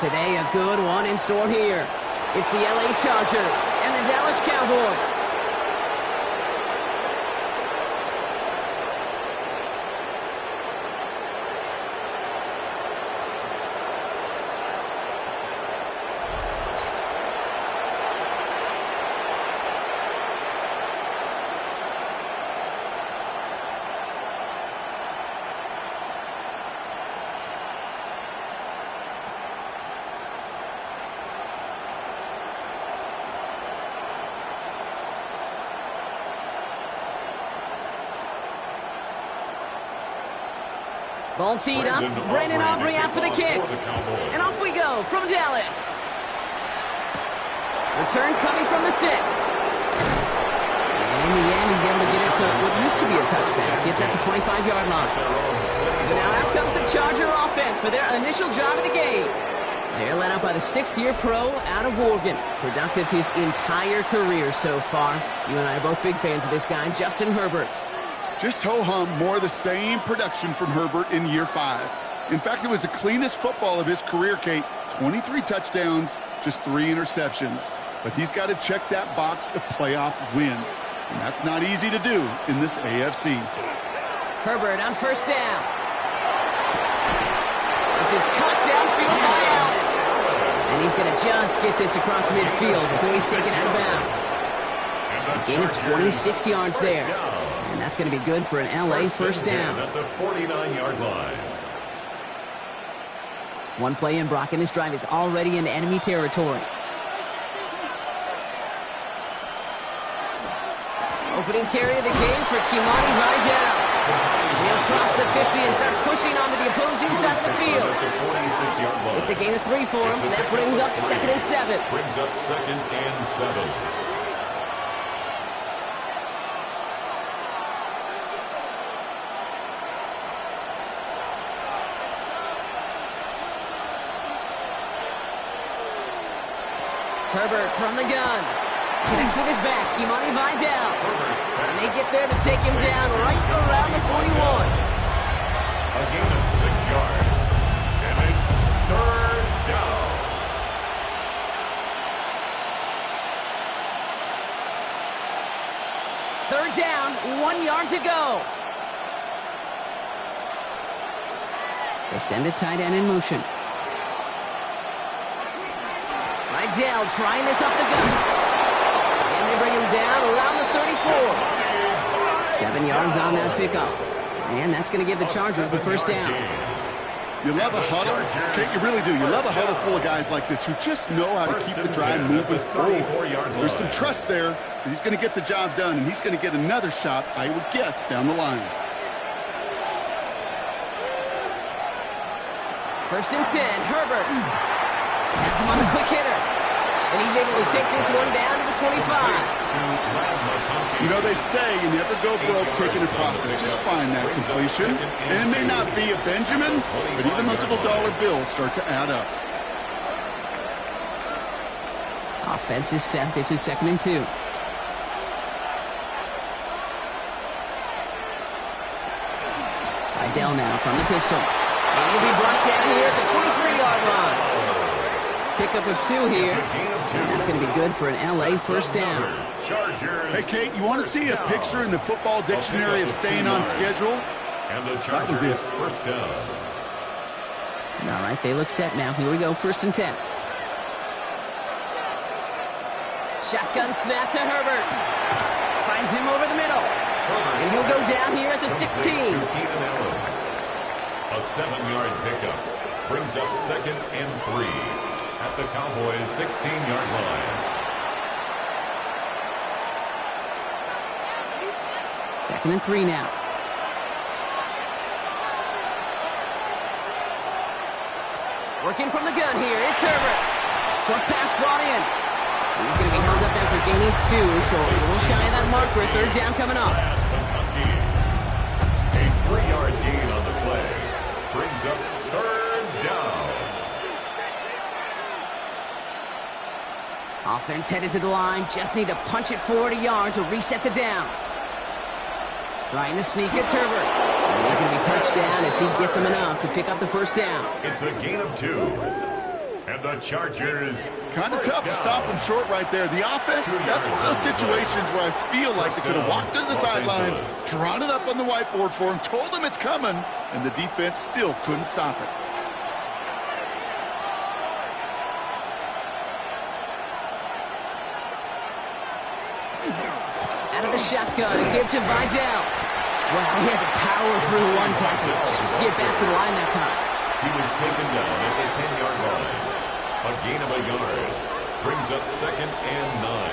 Today, a good one in store here. It's the LA Chargers and the Dallas Cowboys. Ball teed up. Brandon Aubrey out for the kick. And off we go from Dallas. Return coming from the 6. And in the end, he's able to get it to what used to be a touchback. It's at the 25-yard line. And now out comes the Charger offense for their initial drive of the game. They're led out by the 6th-year pro out of Oregon. Productive his entire career so far. You and I are both big fans of this guy, Justin Herbert. Just ho-hum, more of the same production from Herbert in year 5. In fact, it was the cleanest football of his career, Kate. 23 touchdowns, just 3 interceptions. But he's got to check that box of playoff wins. And that's not easy to do in this AFC. Herbert on first down. This is caught downfield by Allen. And he's going to just get this across midfield before he's taken out of bounds. A gain of 26 yards there. And that's going to be good for an LA first down. At the 49-yard line. One play in, Brock, and this drive is already in enemy territory. Opening carry of the game for Kimani Vidal. He'll cross the 50 and start pushing onto the opposing side of the field. It's a gain of 3 for him, and that brings up 2nd and 7. Brings up 2nd and 7. Herbert from the gun. Connects with his back, Kimani Vidal. And they get there to take him down right around the 41. A gain of 6 yards. And it's 3rd down. Third down, 1 yard to go. They send a tight end in motion. Vidal trying this up the gut. And they bring him down around the 34. 7 yards on that pickup. And that's going to give the Chargers the first down. You love a huddle, Kate, you really do. You love a huddle full of guys like this who just know how to keep the drive moving forward. There's some trust there that he's going to get the job done, and he's going to get another shot, I would guess, down the line. 1st and 10, Herbert. Has him on the quick hitter. And he's able to take this one down to the 25. You know, they say you never go broke taking a profit. Just find that completion. And it may not be a Benjamin, but even those little dollar bills start to add up. Offense is set. This is 2nd and 2. Vidal now from the pistol. And he'll be brought down here at the 23-yard line. Pickup of 2 here. And that's going to be good for an LA first down. Hey, Kate, you want to see a picture in the football dictionary of staying on schedule? That was it. First down. All right, they look set now. Here we go, 1st and 10. Shotgun snap to Herbert. Finds him over the middle. And he'll go down here at the 16. A 7-yard pickup. Brings up 2nd and 3. At the Cowboys' 16-yard line. 2nd and 3 now. Working from the gun here, it's Herbert. Short pass brought in. He's going to be held up after gaining 2, so a little shy of that marker. 3rd down coming up. A 3-yard gain on the play. Brings up 3rd down. Offense headed to the line. Just need to punch it forward a yard to reset the downs. Trying to sneak, it's Herbert. And he's going to be touched down as he gets him enough to pick up the first down. It's a gain of 2. And the Chargers. Kind of tough to stop him short right there. The offense, that's one of those situations where I feel like they could have walked to the sideline, drawn it up on the whiteboard for him, told him it's coming, and the defense still couldn't stop it. Out of the shotgun, a give to Vidal. Well, he had to power through one tackle just to get back to the line that time. He was taken down at the 10-yard line. A gain of a yard. Brings up 2nd and 9.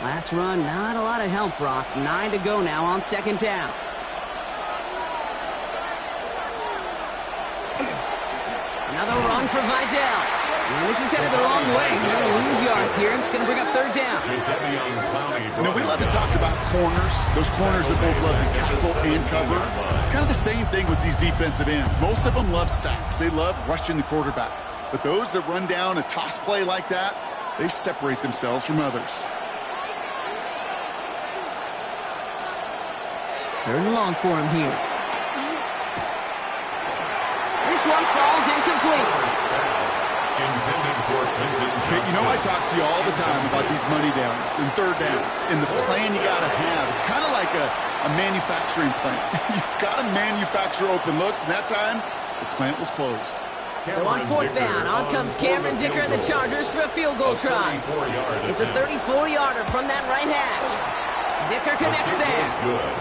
Last run, not a lot of help, Brock. 9 to go now on 2nd down. Another run for Vidal. And this is headed the wrong way. We're going to lose yards here. It's going to bring up 3rd down. You know, we love to talk about corners. Those corners that both love to tackle and cover. It's kind of the same thing with these defensive ends. Most of them love sacks. They love rushing the quarterback. But those that run down a toss play like that, they separate themselves from others. 3rd and long for him here. This one falls incomplete. You know, I talk to you all the time about these money downs and 3rd downs and the plan you got to have. It's kind of like a manufacturing plant. You've got to manufacture open looks, and that time, the plant was closed. So on 4th down, on comes Cameron Dicker and the Chargers for a field goal try. It's a 34-yarder from that right hash. Dicker connects there.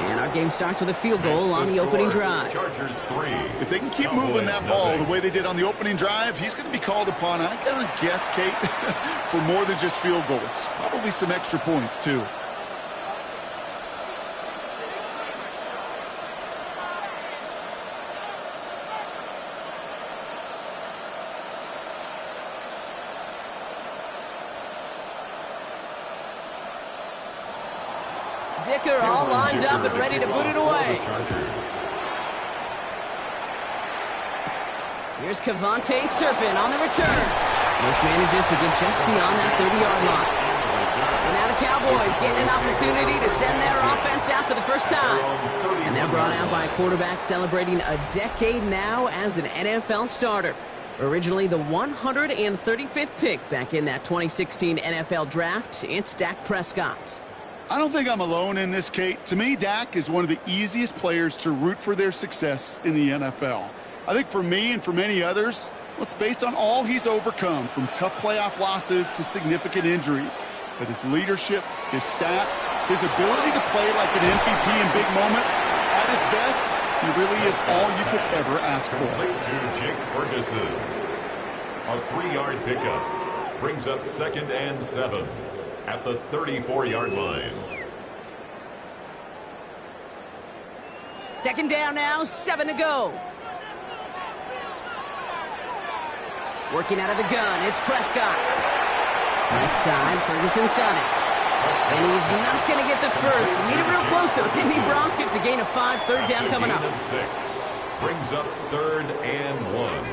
And our game starts with a field goal on the opening drive. Chargers 3. If they can keep moving that ball the way they did on the opening drive, he's going to be called upon, I got to guess, Kate, for more than just field goals. Probably some extra points, too. Dicker all lined up and ready to put it away. Here's Cavante Turpin on the return. This manages to get just beyond that 30-yard line. So now the Cowboys getting an opportunity to send their offense out for the first time. And they're brought out by a quarterback celebrating a decade now as an NFL starter. Originally the 135th pick back in that 2016 NFL Draft, it's Dak Prescott. I don't think I'm alone in this, Kate. To me, Dak is one of the easiest players to root for their success in the NFL. I think for me and for many others, well, it's based on all he's overcome, from tough playoff losses to significant injuries. But his leadership, his stats, his ability to play like an MVP in big moments, at his best, he really is all you could ever ask for. Complete to Jake Ferguson. A 3-yard pickup brings up 2nd and 7. At the 34-yard line. 2nd down now, 7 to go. Working out of the gun, it's Prescott. Right side, Ferguson's got it. And he's not going to get the first. He made it real close, though, didn't he, Bronk? It's a gain of 5, 3rd down coming up. 6. Brings up 3rd and 1.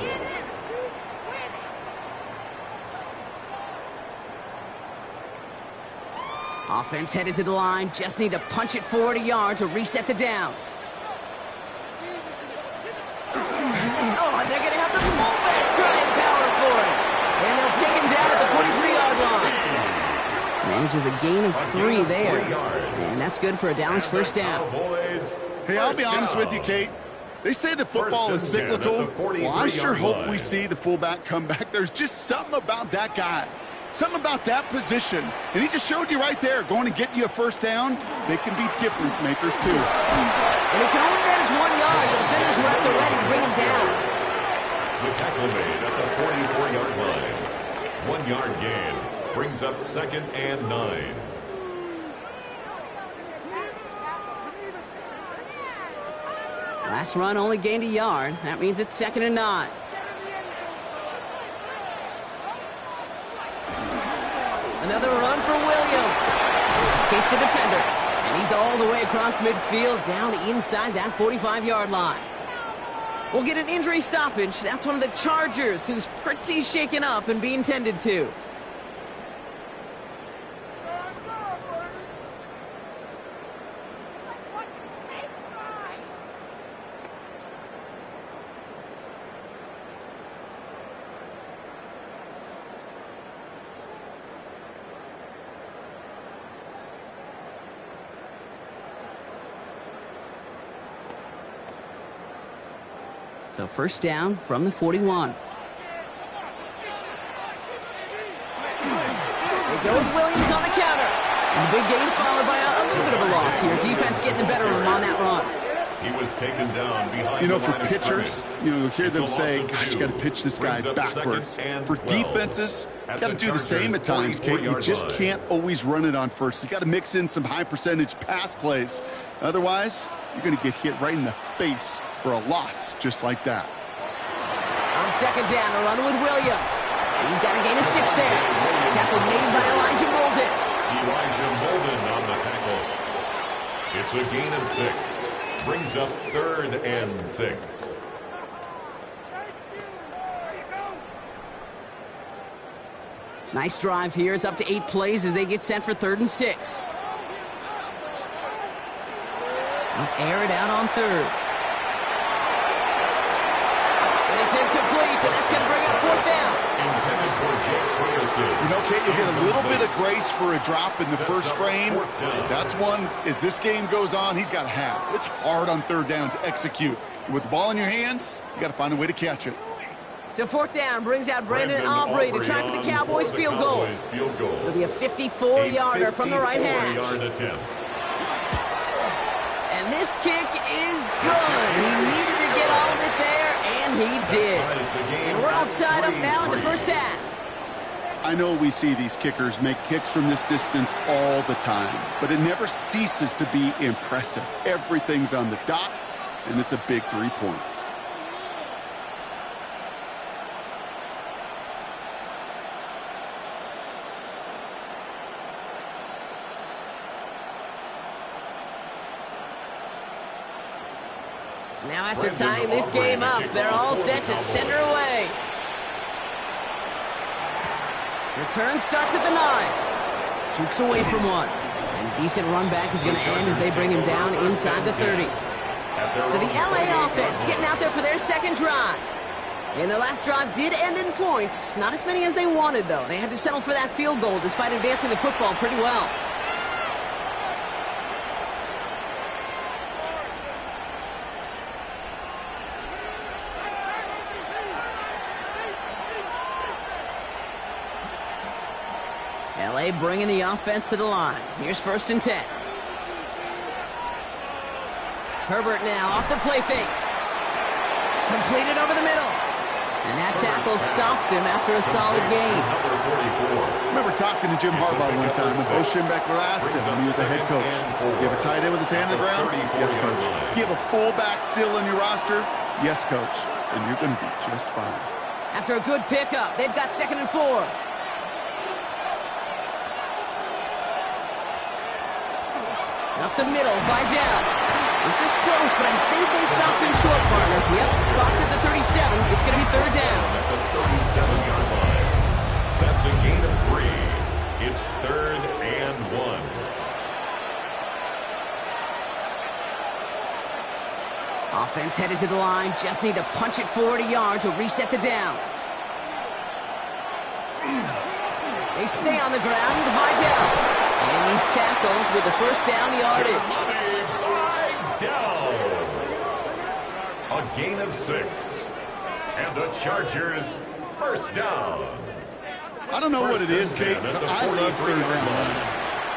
Offense headed to the line. Just need to punch it forward a yard to reset the downs. Oh, and they're going to have the fullback try and power for it. And they'll take him down at the 43-yard line. Manages a gain of 3 there. And that's good for a Dallas 1st down. Hey, I'll be honest with you, Kate. They say that football is cyclical. Well, I sure hope we see the fullback come back. There's just something about that guy. Something about that position. And he just showed you right there, going to get you a 1st down. They can be difference makers, too. And he can only manage 1 yard. The defenders were at the ready to bring him down. The tackle made at the 44-yard line. 1-yard gain. Brings up 2nd and 9. Last run only gained a yard. That means it's 2nd and 9. Another run for Williams. Escapes the defender. And he's all the way across midfield, down inside that 45-yard line. We'll get an injury stoppage. That's one of the Chargers, who's pretty shaken up and being tended to. So first down from the 41. They go with Williams on the counter. And the big gain followed by a little bit of a loss here. Defense getting the better of him on that run. He was taken down behind You know, for pitchers, you'll hear them say, gosh, you got to pitch this guy backwards. For defenses, you got to do the same at times, Kate. You just can't always run it on first. You got to mix in some high percentage pass plays. Otherwise, you're going to get hit right in the face for a loss just like that. On second down, they're running with Williams. He's got a gain of 6 there. Tackle made by Elijah Molden. Elijah Molden on the tackle. It's a gain of 6. Brings up 3rd and 6. Nice drive here. It's up to 8 plays as they get set for 3rd and 6. They'll air it out on 3rd. And it's incomplete, and that's going to bring up 4th down. Intended for Jake Ferguson. You know, Kate, you get a little bit of grace for a drop in the first frame. That's one, as this game goes on, he's got to have. It's hard on 3rd down to execute. With the ball in your hands, you got to find a way to catch it. So 4th down brings out Brandon Aubrey to try for the Cowboys field goal. It'll be a 54-yarder from the right hash. And this kick is good. He needed to get all of it there, and he did. And we're all tied up now in the first half. I know we see these kickers make kicks from this distance all the time, but it never ceases to be impressive. Everything's on the dot, and it's a big 3 points. Now after tying this game up, they're all set to send her away. Return starts at the 9. Jukes away from one. And a decent run back is going to end as they bring him down inside the 30. So the LA offense getting out there for their second drive. And their last drive did end in points. Not as many as they wanted, though. They had to settle for that field goal despite advancing the football pretty well. LA bringing the offense to the line. Here's 1st and 10. Herbert now off the play fake. Completed over the middle. And that tackle stops him after a solid gain. Remember talking to Jim Harbaugh one time when Bo Schembechler asked him when he was a head coach, you have a tight end with his hand in the ground? Yes, coach. You have a fullback still in your roster? Yes, coach. And you're going to be just fine. After a good pickup, they've got 2nd and 4. Up the middle, Vidal. This is close, but I think they stopped him short, partner. Yep, spots at the 37. It's going to be 3rd down. At the 37-yard line. That's a gain of 3. It's 3rd and 1. Offense headed to the line. Just need to punch it forward a yard to reset the downs. They stay on the ground. Vidal. And he's tackled with the first down yardage. A gain of 6. And the Chargers first down. I don't know what it is, Kate, but I love 3rd down runs.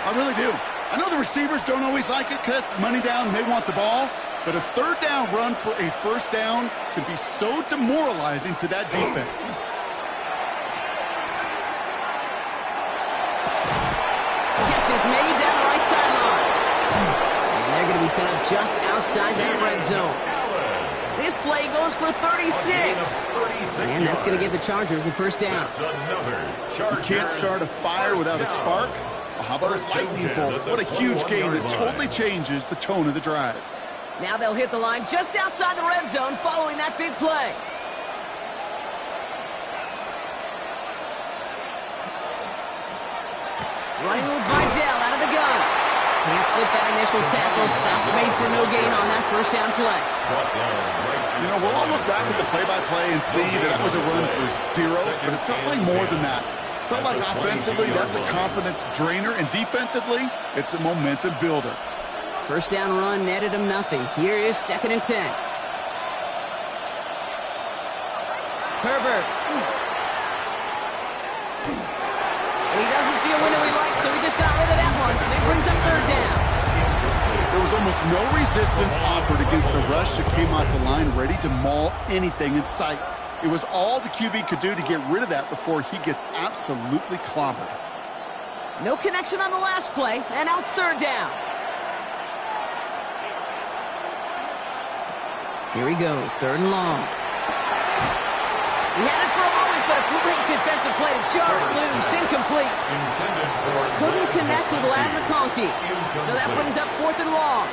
I really do. I know the receivers don't always like it because money down, they want the ball. But a 3rd down run for a first down can be so demoralizing to that defense. Is made down the right sideline. And they're going to be set up just outside that red zone. This play goes for 36. And that's going to give the Chargers the first down. You can't start a fire without a spark. Well, how about a lightning bolt? What a huge game that totally changes the tone of the drive. Now they'll hit the line just outside the red zone following that big play. Running with Vidal out of the gun. Can't slip that initial tackle. Stops made for no gain on that first down play. You know, we'll all look back at the play-by-play and see that that was a run for 0, but it felt like more than that. It felt like offensively, that's a confidence drainer, and defensively, it's a momentum builder. First down run netted him nothing. Here is 2nd and 10. Herbert. And he doesn't see a window he likes, so he just got rid of that one. And it brings up third down. There was almost no resistance offered against a rush that came off the line ready to maul anything in sight. It was all the QB could do to get rid of that before he gets absolutely clobbered. No connection on the last play, and now it's third down. Here he goes, third and long. He had it for a moment, but a great defensive play to jar it loose, incomplete. Couldn't connect with Lad McConkey, so that brings up fourth and long.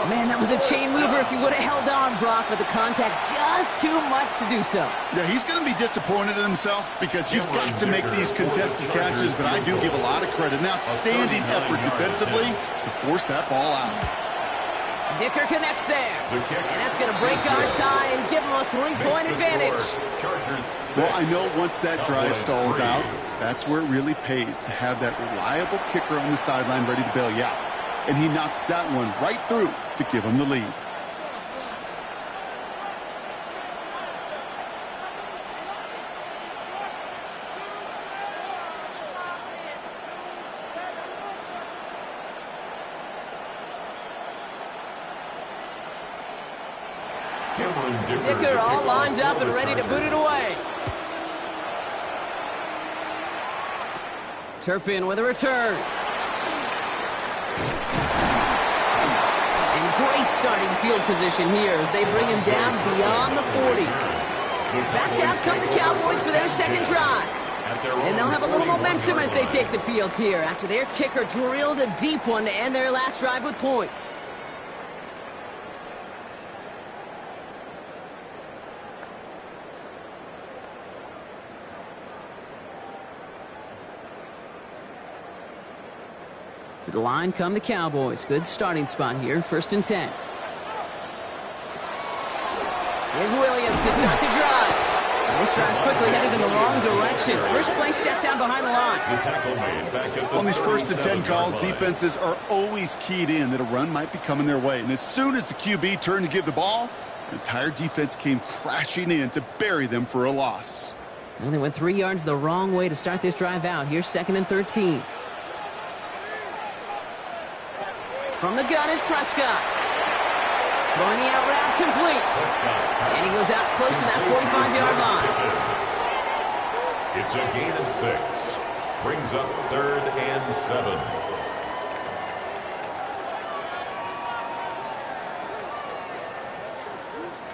Man, that was a chain mover if he would have held on, Brock, but the contact just too much to do so. Yeah, he's going to be disappointed in himself because you've got to make these contested catches, but I do give a lot of credit. An outstanding effort defensively to force that ball out. Dicker connects there, and that's going to break our tie and give him a 3-point advantage. Well, I know once that drive stalls out, that's where it really pays to have that reliable kicker on the sideline ready to bail you out. And he knocks that one right through to give him the lead. Dicker all lined up and ready to boot it away. Turpin with a return. And great starting field position here as they bring him down beyond the 40. Back out come the Cowboys for their second drive. And they'll have a little momentum as they take the field here after their kicker drilled a deep one to end their last drive with points. To the line come the Cowboys. Good starting spot here. 1st and 10. Here's Williams to start the drive. This drive's quickly headed in the wrong direction. First play set down behind the line. On these 1st and 10 calls, defenses are always keyed in that a run might be coming their way. And as soon as the QB turned to give the ball, the entire defense came crashing in to bury them for a loss. Well, they went 3 yards the wrong way to start this drive out. Here's 2nd and 13. From the gun is Prescott. Throwing the out route complete. And he goes out close to that 45-yard line. It's a gain of 6. Brings up 3rd and 7.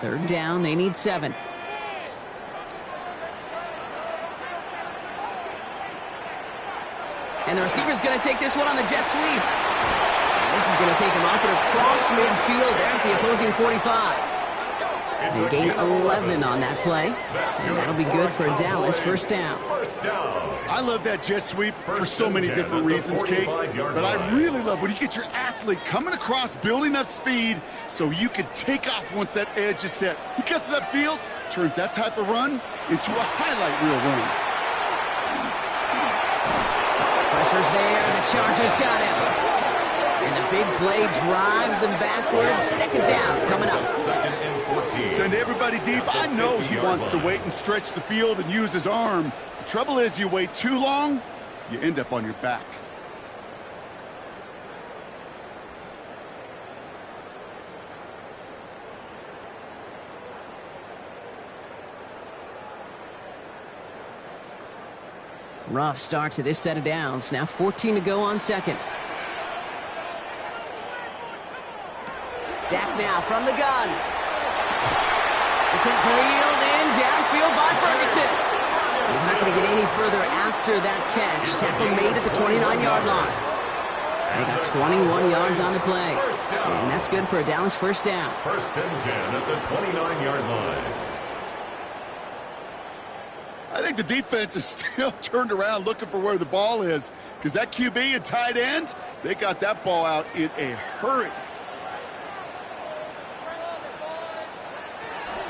Third down, they need 7. And the receiver's going to take this one on the jet sweep. This is going to take him up and across midfield there at the opposing 45. They gain 11 on that play, and that'll be good for Dallas. First down. I love that jet sweep for so many different reasons, Kate, but I really love when you get your athlete coming across, building up speed so you can take off once that edge is set. He gets to that field, turns that type of run into a highlight reel run. Pressure's there, and the Chargers got him. And the big play drives them backwards. Second down coming up. Send everybody deep. I know he wants to wait and stretch the field and use his arm. The trouble is you wait too long, you end up on your back. Rough start to this set of downs. Now 14 to go on second. Dak now from the gun. This one reeled in downfield by Ferguson. He's not going to get any further after that catch. Tackle made at the 29-yard line. They got 21 yards on the play. And that's good for a Dallas first down. 1st and 10 at the 29-yard line. I think the defense is still turned around looking for where the ball is because that QB and tight end, they got that ball out in a hurry.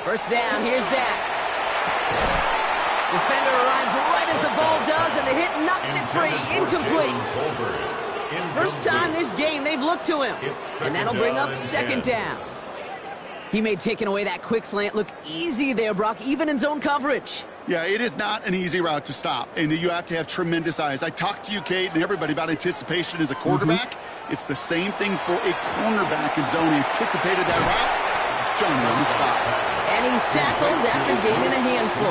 First down, here's Dak. Defender arrives right as the ball does, and the hit knocks it free. Incomplete. First time this game they've looked to him, and that'll bring up second down. He made taking away that quick slant look easy there, Brock, even in zone coverage. Yeah, it is not an easy route to stop, and you have to have tremendous eyes. I talked to you, Kate, and everybody about anticipation as a quarterback. It's the same thing for a cornerback in zone. He anticipated that route. It's John on the spot. And he's tackled after gaining a handful.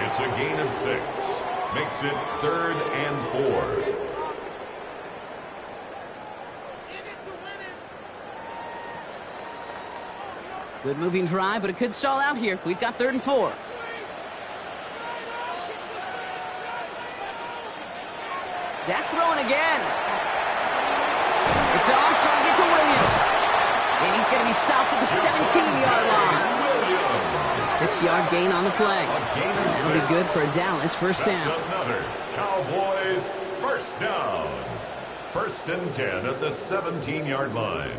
It's a gain of 6. Makes it 3rd and 4. Good moving drive, but it could stall out here. We've got 3rd and 4. Dak throwing again. It's on target to Williams. And he's going to be stopped at the 17-yard line. 6-yard gain on the play. That'll be good for a Dallas first down. That's another Cowboys first down. 1st and 10 at the 17-yard line.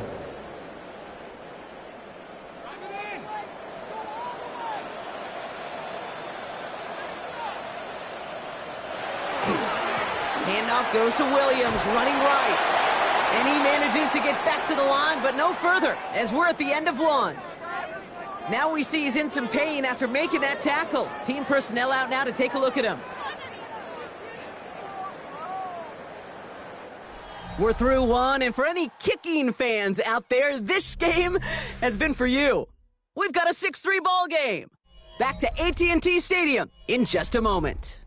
Handoff goes to Williams, running right. And he manages to get back to the line, but no further, as we're at the end of 1. Now we see he's in some pain after making that tackle. Team personnel out now to take a look at him. We're through 1, and for any kicking fans out there, this game has been for you. We've got a 6-3 ball game. Back to AT&T Stadium in just a moment.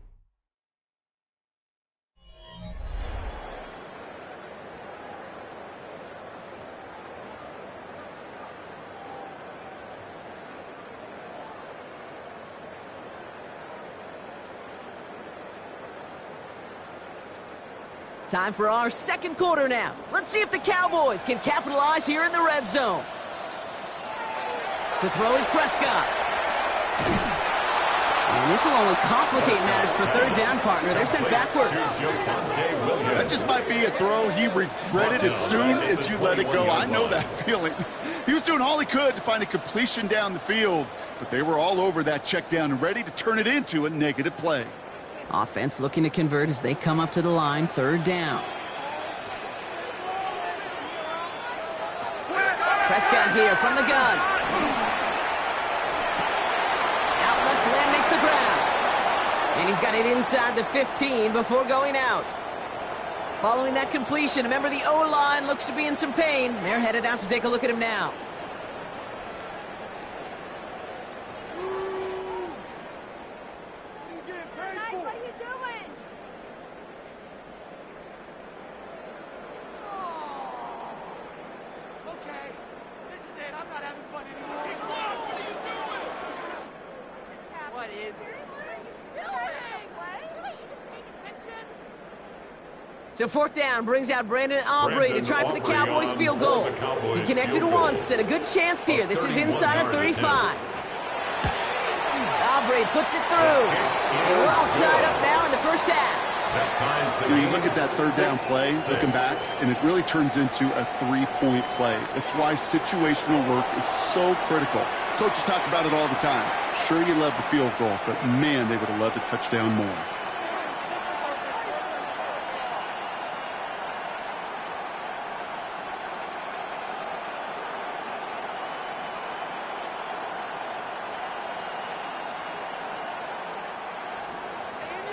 Time for our second quarter now. Let's see if the Cowboys can capitalize here in the red zone. To throw is Prescott. And this will only complicate matters for 3rd down, partner. They're sent backwards. That just might be a throw he regretted as soon as you let it go. I know that feeling. He was doing all he could to find a completion down the field, but they were all over that check down and ready to turn it into a negative play. Offense looking to convert as they come up to the line, 3rd down. Prescott here from the gun. Out left, Lamb makes the ground. And he's got it inside the 15 before going out. Following that completion, a member of the O-line looks to be in some pain. They're headed out to take a look at him now. So 4th down brings out Brandon Aubrey to try for the Cowboys field goal. He connected once and a good chance here. This is inside of 35. Aubrey puts it through. And we're all tied up now in the first half. You look at that 3rd down play, looking back, and it really turns into a 3-point play. That's why situational work is so critical. Coaches talk about it all the time. Sure, you love the field goal, but man, they would have loved a touchdown more.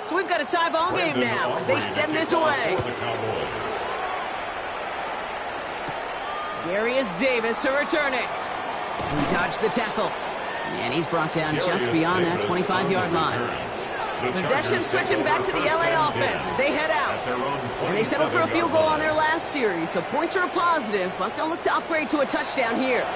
So we've got a tie ball game now as they send this away. Darius Davis to return it. He dodged the tackle. And he's brought down just beyond that 25-yard line. Possession switching back to the LA offense as they head out. And they settled for a field goal on their last series, so points are a positive, but they'll look to upgrade to a touchdown here.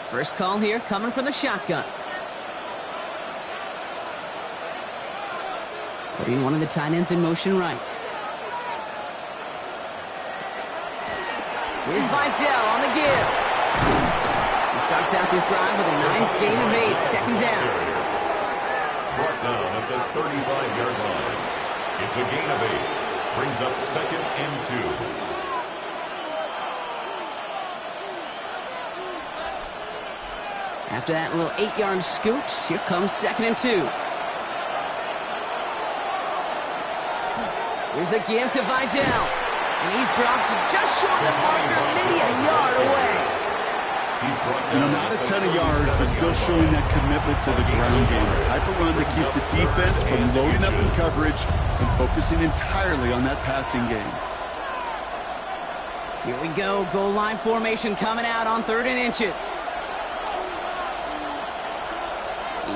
First call here coming from the shotgun. Putting one of the tight ends in motion right. Here's Vidal on the give. He starts out this drive with a nice gain of 8. 2nd down. Brought down at the 35-yard line. It's a gain of 8. Brings up 2nd and 2. After that little 8-yard scoot, here comes 2nd and 2. Here's a give to Vidal. And he's dropped just short of the marker, maybe a yard away. Not a ton of yards, but still showing that commitment to the ground game. The type of run that keeps the defense from loading up in coverage and focusing entirely on that passing game. Here we go. Goal line formation coming out on 3rd and inches.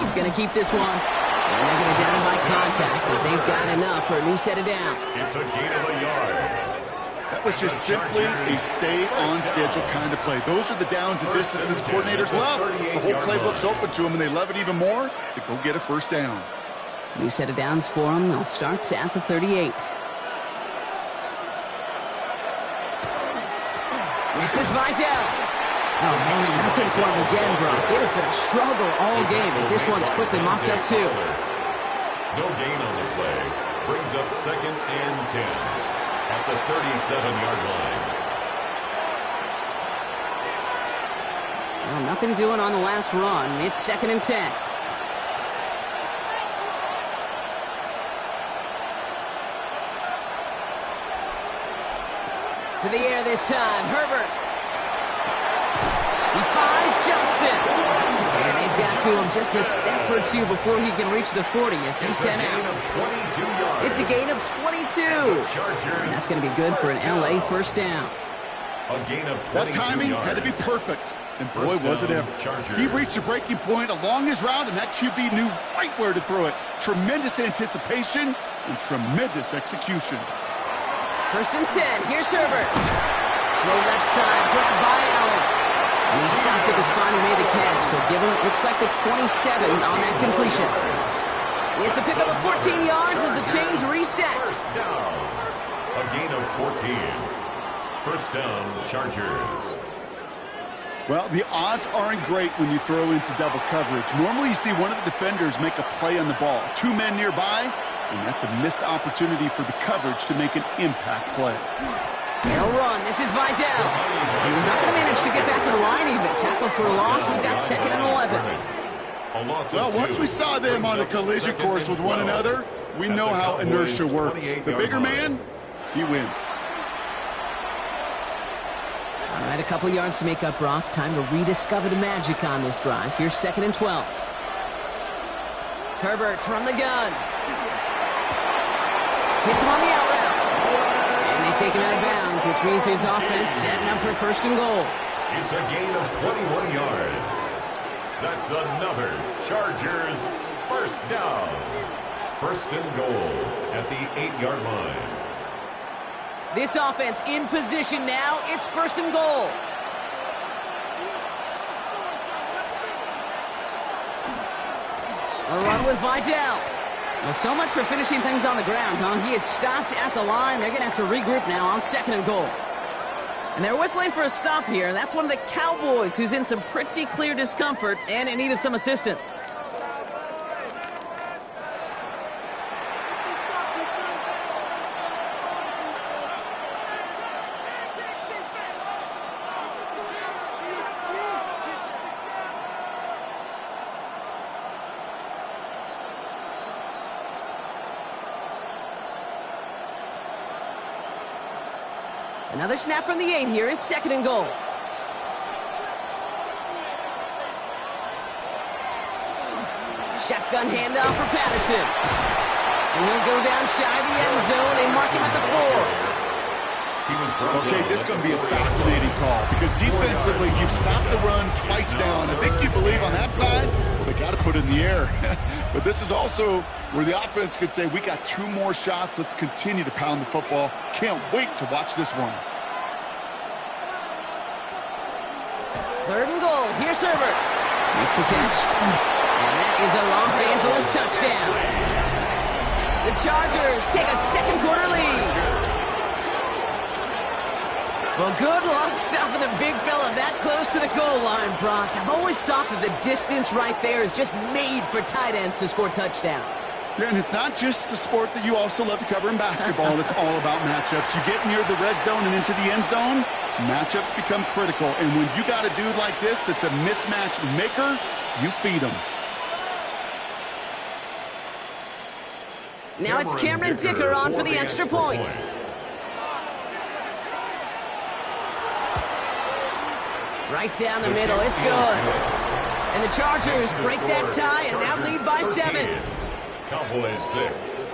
He's going to keep this one. And they're going to down him by contact as they've got enough for a new set of downs. It's a gain of a yard. That was just simply a stay-on-schedule kind of play. Those are the downs and distances coordinators love. The whole playbook's open to them, and they love it even more to go get a first down. New set of downs for them. They'll start at the 38. This is Vidal. Oh, man, nothing for him again, Brock. It has been a struggle all game as this one's quickly mopped up, too. No gain on the play. Brings up 2nd and 10. At the 37-yard line. Well, nothing doing on the last run. It's 2nd and 10. To the air this time. Herbert. He finds Johnston. And they've got to him just a step or two before he can reach the 40 as he's sent out. It's a gain of 22. And that's going to be good for an LA first down. A gain of 22 That timing yards. had to be perfect. And boy, was it ever. He reached a breaking point along his route, and that QB knew right where to throw it. Tremendous anticipation and tremendous execution. 1st and 10. Here's Herbert. Low left side, grabbed by Allen. And he stopped at the spot and made the catch. So give him, looks like the 27 on that completion. It's a pickup of 14 yards as the chains reset. First down. A gain of 14. First down, Chargers. Well, the odds aren't great when you throw into double coverage. Normally you see one of the defenders make a play on the ball. 2 men nearby, and that's a missed opportunity for the coverage to make an impact play. They'll run. This is Vidal. And he's not going to manage to get back to the line even. Tackle for a loss. We've got 2nd and 11. Well, once we saw them on a collision course with one another, we know how inertia works. The bigger man, he wins. All right, a couple yards to make up, Brock. Time to rediscover the magic on this drive. Here's 2nd and 12. Herbert from the gun. Hits him on the out route. And they take him out of bounds, which means his offense setting up for 1st and goal. It's a gain of 21 yards. That's another Chargers first down. 1st and goal at the 8-yard line. This offense in position now. It's 1st and goal. A run with Vidal. Well, so much for finishing things on the ground, huh? He is stopped at the line. They're going to have to regroup now on 2nd and goal. And they're whistling for a stop here. That's one of the Cowboys who's in some pretty clear discomfort and in need of some assistance. Another snap from the 8 here. It's 2nd and goal. Shotgun handoff for Patterson. And he'll go down shy of the end zone. They mark him at the 4. Okay, this is going to be a fascinating call because defensively, you've stopped the run twice now, and I think you believe on that side, well, they got to put it in the air. But this is also where the offense could say, we got 2 more shots. Let's continue to pound the football. Can't wait to watch this one. 3rd and goal. Here's Herbert. Makes the catch. And that is a Los Angeles touchdown. The Chargers take a 2nd quarter lead. Well, good luck stopping the big fella that close to the goal line, Brock. I've always thought that the distance right there is just made for tight ends to score touchdowns. Yeah, and it's not just the sport that you also love to cover in basketball. It's all about matchups. You get near the red zone and into the end zone, Matchups become critical, and when you got a dude like this that's a mismatch maker, you feed him. Now it's Cameron Dicker on for the extra point. Right down the middle, it's good. And the Chargers break that tie and now lead by 7. Cowboys 6.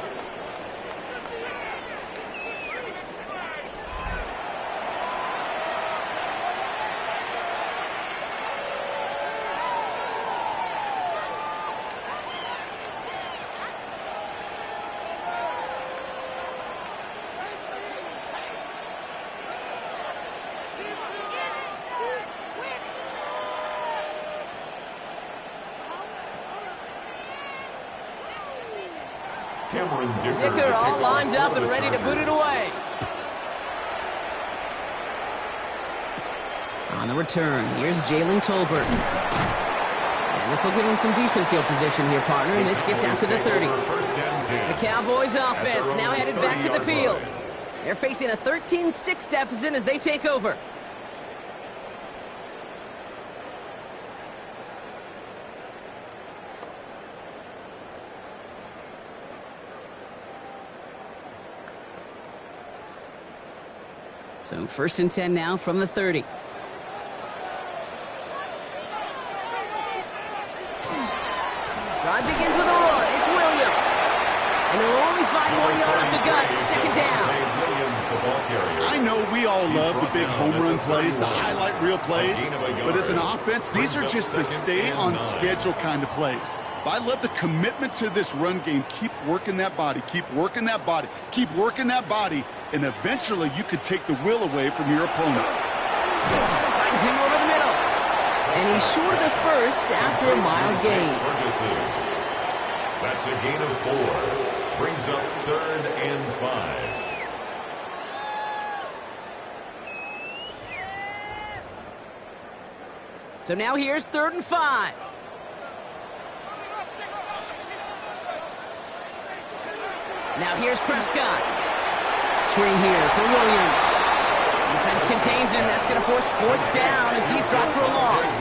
Dicker all lined up and ready to boot it away. On the return, here's Jalen Tolbert. And this will give him some decent field position here, partner, and this gets out to the 30. The Cowboys offense now headed back to the field. They're facing a 13-6 deficit as they take over. So 1st and 10 now from the 30. Drive begins with a run. It's Williams. And he'll only find 1 yard up the gut. 2nd down. I know we all love the big home run plays, the highlight reel plays, but as an offense, these are just the stay on schedule kind of plays. But I love the commitment to this run game. Keep working that body, keep working that body, keep working that body, and eventually you could take the will away from your opponent. Finds him over the middle. And he's short of the first after a mild gain. That's a gain of 4. Brings up 3rd and 5. So now here's 3rd and 5. Now here's Prescott. Screen here for Williams. Defense contains him. That's going to force 4th down as he's dropped for a loss.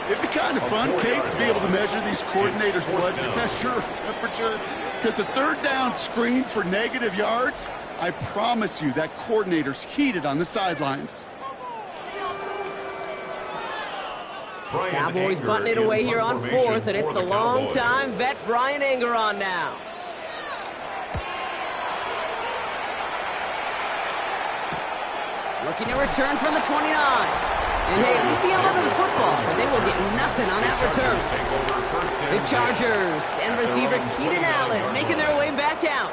It'd be kind of fun, Kate, to be able to measure these coordinators' blood pressure, temperature, because the 3rd down screen for negative yards, I promise you that coordinator's heated on the sidelines. Cowboys butting it away here on 4th, and it's the long-time vet Brian Anger on now. Looking to return from the 29. And hey, at least he held onto the football, but they will get nothing on that return. The Chargers and receiver Keenan Allen making their way back out.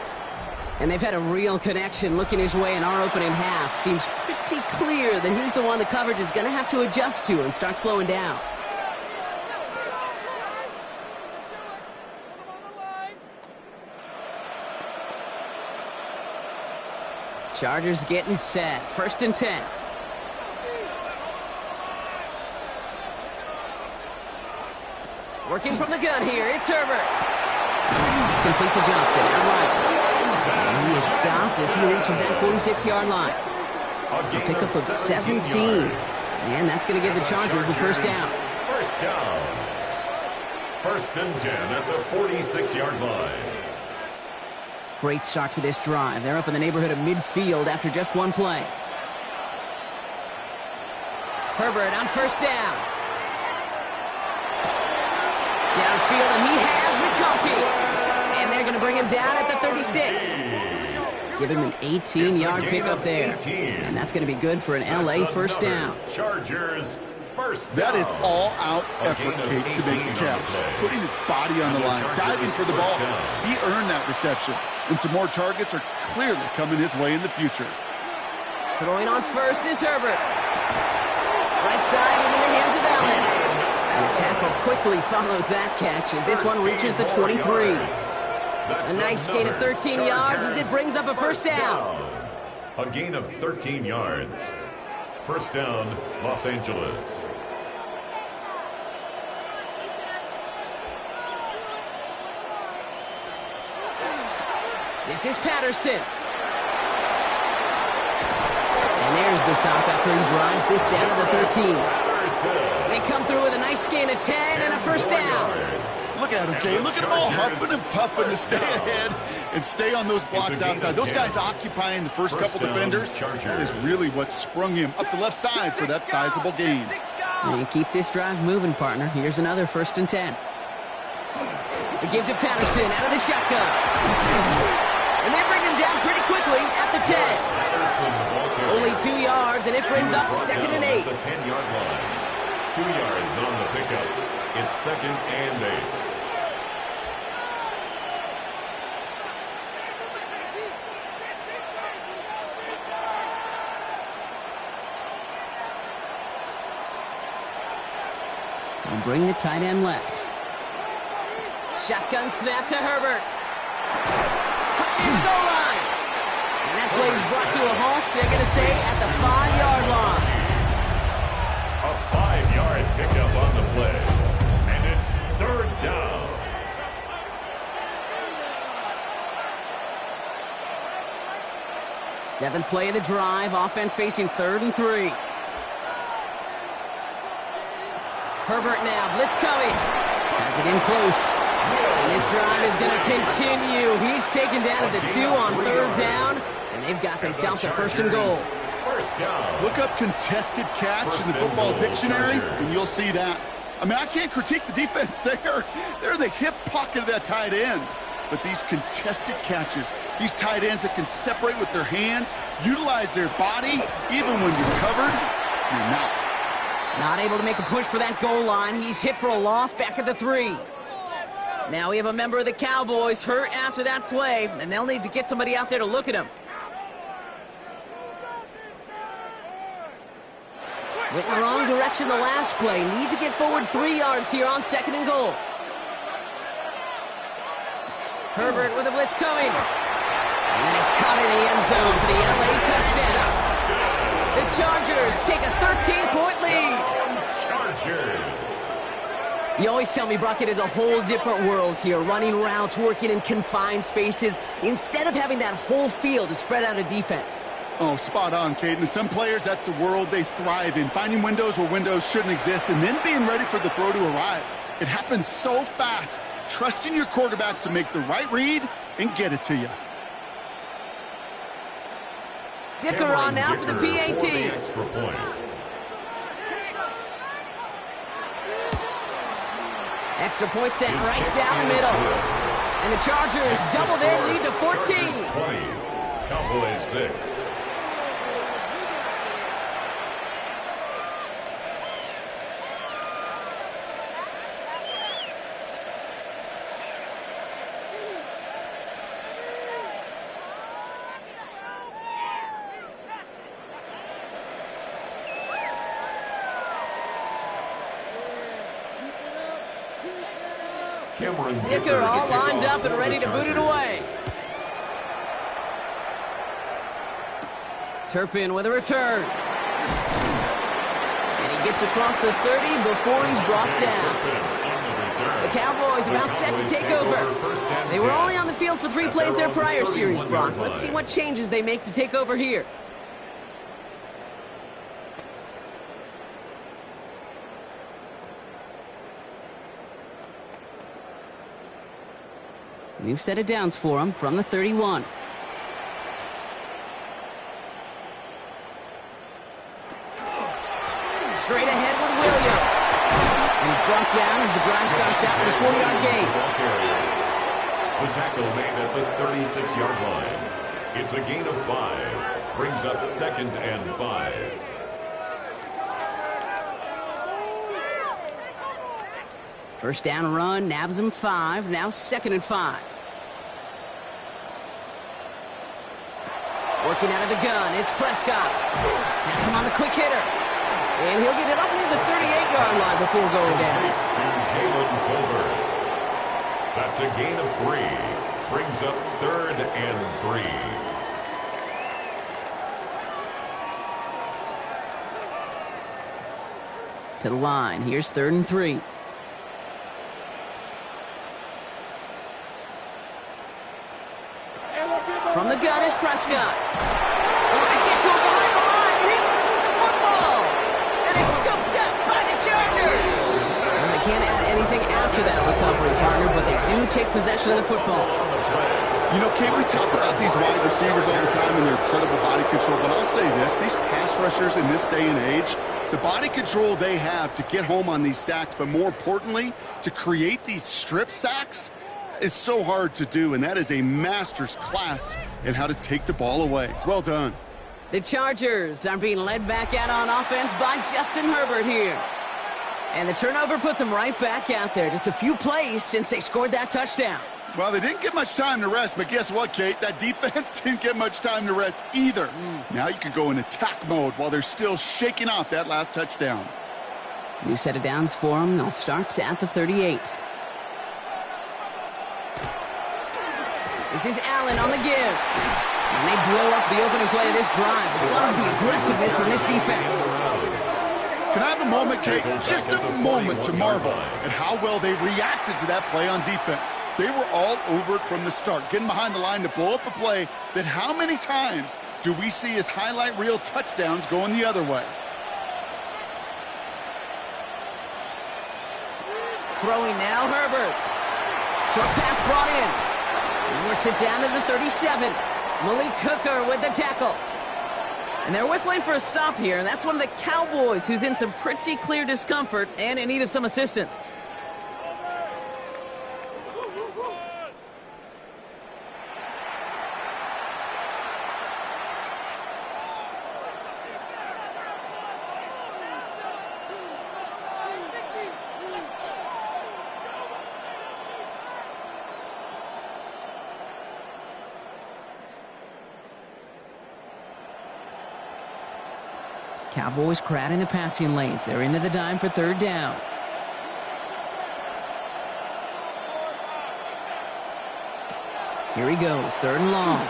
And they've had a real connection looking his way in our opening half. Seems pretty clear that he's the one the coverage is going to have to adjust to and start slowing down. Chargers getting set. 1st and 10. Working from the gun here. It's Herbert. It's complete to Johnston. Outright. And he is stopped as he reaches that 46-yard line. A pickup of 17. And that's going to give the Chargers the 1st down. 1st down. 1st and 10 at the 46-yard line. Great start to this drive. They're up in the neighborhood of midfield after just one play. Herbert on 1st down. Downfield, and he has McConkey. And they're going to bring him down at the 36. Give him an 18-yard pickup there. And that's going to be good for an LA 1st down. Chargers 1st down. That is all-out effort, Kate, to make the catch. Putting his body on the line, diving for the ball. He earned that reception. And some more targets are clearly coming his way in the future. Throwing on 1st is Herbert. Right side into the hands of Allen. And the tackle quickly follows that catch as this one reaches the 23. A nice gain of 13 yards as it brings up a 1st down. A gain of 13 yards. 1st down, Los Angeles. This is Patterson. And there's There's the stop after he drives this down to the 13. They come through with a nice gain of 10 and a first down. Look at him, Kay. Look at them all huffing and puffing to stay ahead and stay on those blocks outside. Those guys occupying the first couple defenders, that is really what sprung him up the left side for that sizable gain. And keep this drive moving, partner. Here's another 1st and 10. They give to Patterson out of the shotgun. And they bring him down pretty quickly at the 10. Only 2 yards, and it brings up 2nd and 8. 10-yard line. 2 yards on the pickup. It's 2nd and 8. And bring the tight end left. Shotgun snap to Herbert. Cut near the goal line. And that play is brought to a halt, they're going to say, at the 5-yard line. A 5-yard pickup on the play. And it's 3rd down. Seventh play of the drive. Offense facing 3rd and 3. Herbert now. Blitz coming. Has it in close. And this drive is going to continue. He's taken down at the 2 on 3rd down. And they've got themselves a 1st and goal. First down. Look up contested catch in the football dictionary, and you'll see that. I mean, I can't critique the defense there. They're in the hip pocket of that tight end. But these contested catches, these tight ends that can separate with their hands, utilize their body, even when you're covered, you're not. Not able to make a push for that goal line. He's hit for a loss back at the 3. Now we have a member of the Cowboys hurt after that play, and they'll need to get somebody out there to look at him. Went the wrong direction the last play. Need to get forward 3 yards here on 2nd and goal. Herbert with a blitz coming. And then it's caught in the end zone for the LA touchdown. The Chargers take a 13-point lead. Chargers. You always tell me, Brock, it is a whole different world here. Running routes, working in confined spaces, instead of having that whole field to spread out a defense. Oh, spot on, Caden. Some players, that's the world they thrive in. Finding windows where windows shouldn't exist and then being ready for the throw to arrive. It happens so fast. Trusting your quarterback to make the right read and get it to you. Dicker on now for the PAT. For the extra point. Extra point sent right down the middle. And the Chargers double their lead to 14. Chargers 20, Cowboys 6. Dicker all lined up and ready to boot it away. Turpin with a return. And he gets across the 30 before he's brought down. The Cowboys about set to take over. They were only on the field for 3 plays their prior series, Brock. Let's see what changes they make to take over here. New set of downs for him from the 31. Straight ahead with Williams. And he's brought down as the drive starts out with a 4-yard gain. The tackle made at the 36-yard line. It's a gain of 5. Brings up 2nd and 5. First down run, nabs him 5. Now 2nd and 5. Working out of the gun, it's Prescott. Has him on the quick hitter. And he'll get it up near the 38-yard line before going down. To Jalen Tolbert. That's a gain of 3. Brings up 3rd and 3. To the line, here's 3rd and 3. From the gun is Prescott. Oh, I get to him behind the line, and he can't add anything after that recovery, partner, but they do take possession of the football. You know, Kate, we talk about these wide receivers all the time and their incredible body control, but I'll say this, these pass rushers in this day and age, the body control they have to get home on these sacks, but more importantly, to create these strip sacks is so hard to do, and that is a master's class in how to take the ball away. Well done. The Chargers are being led back out on offense by Justin Herbert here. And the turnover puts them right back out there. Just a few plays since they scored that touchdown. Well, they didn't get much time to rest, but guess what, Kate? That defense didn't get much time to rest either. Now you can go in attack mode while they're still shaking off that last touchdown. New set of downs for them. They'll start at the 38. This is Allen on the give. And they blow up the opening play of this drive. Love the aggressiveness from this defense. Can I have a moment, Kate? Just a moment to marvel at how well they reacted to that play on defense. They were all over it from the start, getting behind the line to blow up a play that how many times do we see as highlight reel touchdowns going the other way? Throwing now, Herbert. Short pass brought in. He works it down to the 37. Malik Hooker with the tackle. And they're whistling for a stop here, and that's one of the Cowboys who's in some pretty clear discomfort and in need of some assistance. Cowboys crowding the passing lanes. They're into the dime for third down. Here he goes, third and long.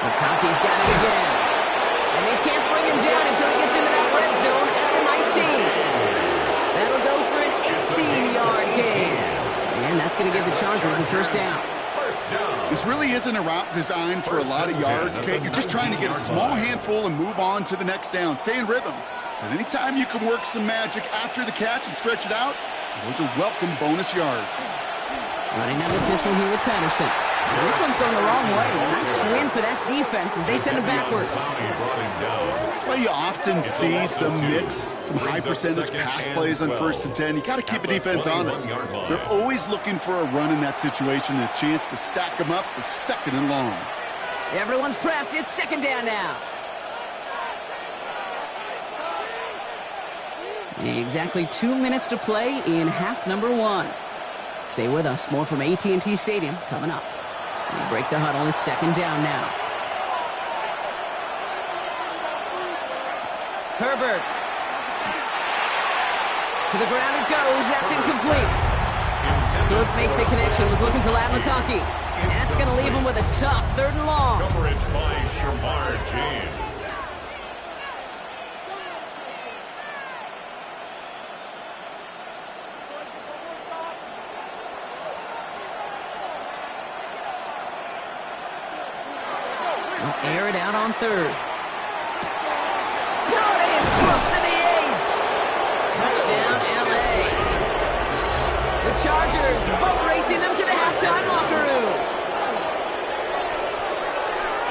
McConkey's got it again. And they can't bring him down until he gets into that red zone at the 19. That'll go for an 18-yard gain. And that's going to give the Chargers a first down. This really isn't a route designed for a lot of yards, Kate. You're just trying to get a small handful and move on to the next down. Stay in rhythm. And anytime you can work some magic after the catch and stretch it out, those are welcome bonus yards. Running out with this one here with Patterson. And this one's going the wrong way. Nice win for that defense as they send it backwards. Well, you often see some mix, some high percentage pass plays on 1st and 10. You got to keep a defense honest. They're always looking for a run in that situation and a chance to stack them up for 2nd and long. Everyone's prepped. It's 2nd down now. Exactly 2 minutes to play in half number 1. Stay with us. More from AT&T Stadium coming up. They break the huddle. It's 2nd down now. Herbert. To the ground it goes. That's incomplete. Couldn't make the connection. Was looking for Ladd McConkey. And that's going to leave him with a tough 3rd and long. Coverage by Shamar James. They'll air it out on 3rd. Brought in close to the 8. Touchdown, L.A. The Chargers boat racing them to the halftime locker room.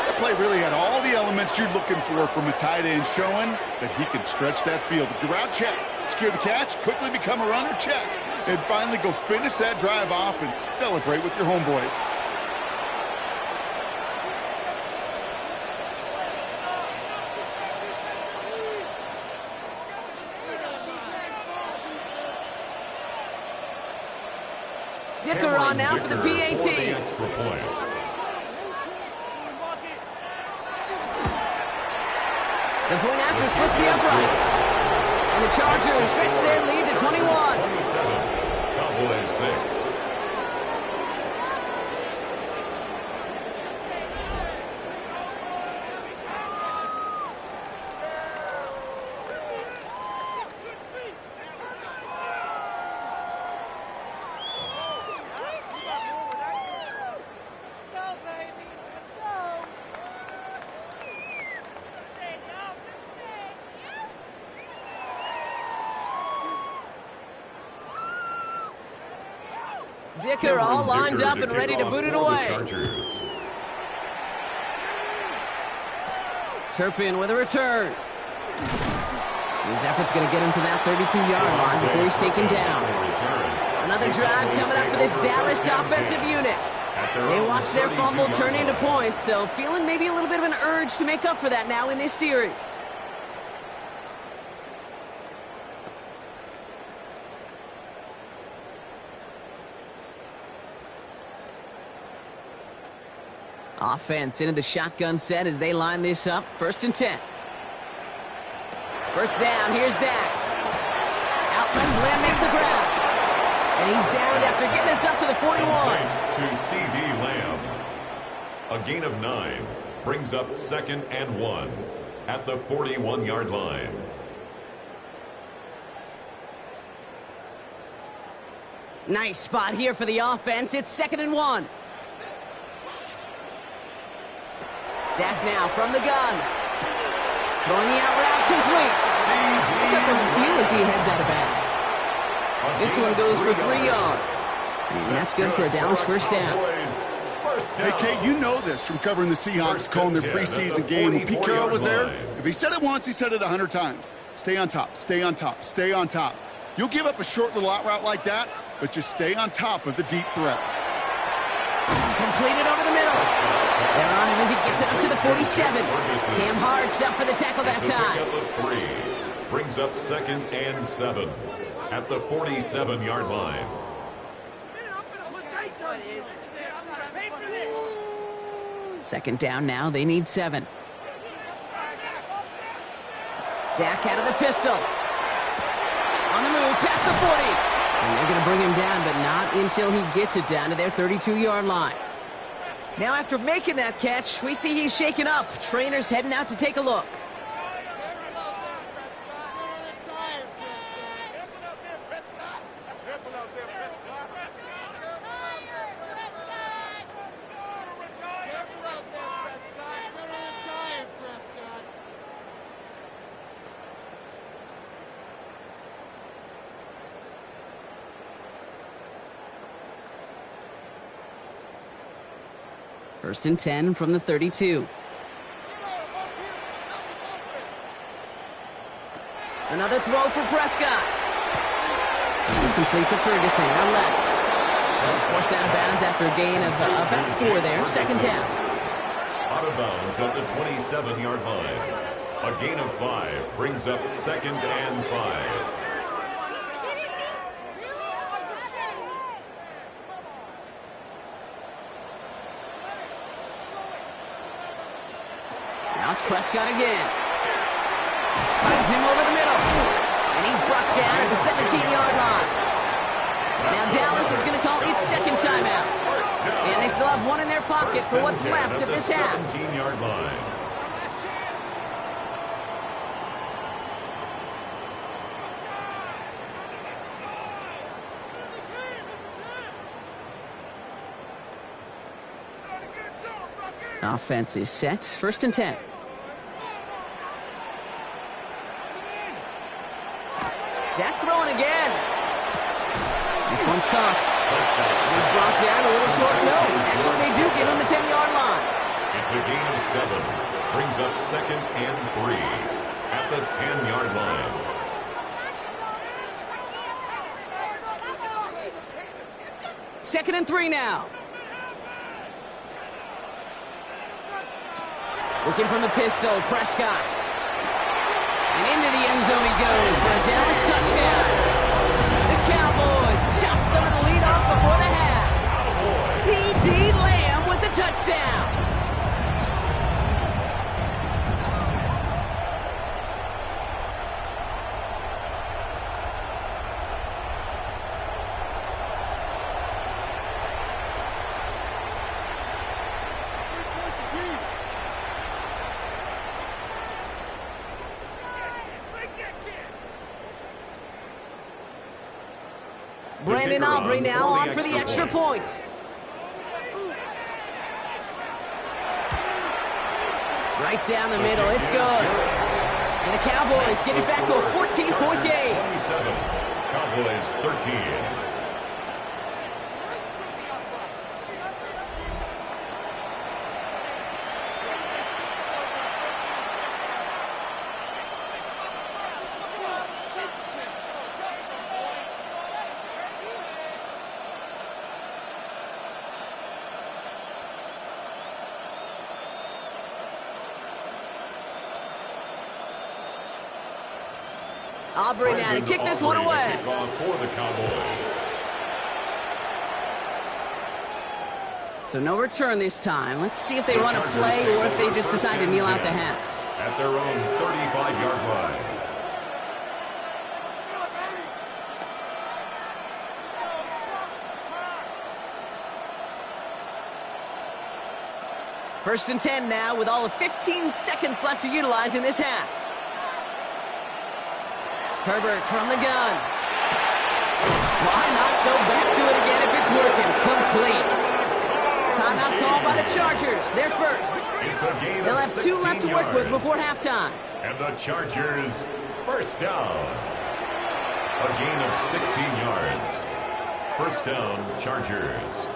That play really had all the elements you're looking for from a tight end, showing that he can stretch that field. With your route check, secure the catch, quickly become a runner check, and finally go finish that drive off and celebrate with your homeboys. Dicker on now for the PAT. The point after splits the uprights. And the Chargers stretch their lead to 21. 27, Cowboys 6. Dicker all lined up and ready to boot it away. Turpin with a return. His effort's going to get him to that 32-yard line before he's taken down. Another drive coming up for this Dallas offensive unit. They watch their fumble turn into points, so feeling maybe a little bit of an urge to make up for that now in this series. Offense into the shotgun set as they line this up. 1st and 10. First down, here's Dak. Out left, Lamb makes the grab. And he's down after getting this up to the 41. To C.D. Lamb. A gain of 9 brings up 2nd and 1 at the 41-yard line. Nice spot here for the offense. It's 2nd and 1. Dak now from the gun. Throwing the out route complete. Pick up a few as he heads out of bounds. This one goes for 3 yards. And that's good for a Dallas first down. Hey, Kate, you know this from covering the Seahawks, calling their preseason game. When Pete Carroll was there, if he said it once, he said it 100 times. Stay on top, stay on top, stay on top. You'll give up a short little out route like that, but just stay on top of the deep threat. Completed over the middle. They're on him as he gets it up to the 47. Cam Hart's up for the tackle that time. Brings up 2nd and 7 at the 47-yard line. Second down now. They need 7. Dak out of the pistol. On the move, past the 40. And they're going to bring him down, but not until he gets it down to their 32-yard line. Now, after making that catch, we see he's shaken up. Trainer's heading out to take a look. First and 10 from the 32. Another throw for Prescott. This is complete to Ferguson on left. He's forced out of bounds after a gain of about 4 there. Second down. Out of bounds at the 27-yard line. A gain of 5 brings up 2nd and 5. Prescott again. Finds him over the middle. And he's brought down at the 17-yard line. Now Dallas is going to call its second timeout. And they still have 1 in their pocket for what's left of this half. 17-yard line. Offense is set. First and 10. Dak throwing again. This one's caught. He's brought down a little short. No, actually they do give him the 10-yard line. It's a gain of 7. Brings up 2nd and 3 at the 10-yard line. Second and 3 now. Looking from the pistol, Prescott. And into the end zone he goes for a Dallas touchdown. The Cowboys chop some of the lead off before the half. C.D. Lamb with the touchdown. Brandon Aubrey now on for the extra point. Right down the middle, it's good. And the Cowboys get it back to a 14-point game. 27, Cowboys 13. Aubrey now to kick this one away. For the Cowboys. So no return this time. Let's see if they run a play or if they just decide to kneel out the half. At their own 35-yard line. First and 10 now with all of 15 seconds left to utilize in this half. Herbert from the gun. Why not go back to it again if it's working? Complete. Timeout call by the Chargers. They're first. They'll have 2 left to work with before halftime. And the Chargers, first down. A gain of 16 yards. First down, Chargers.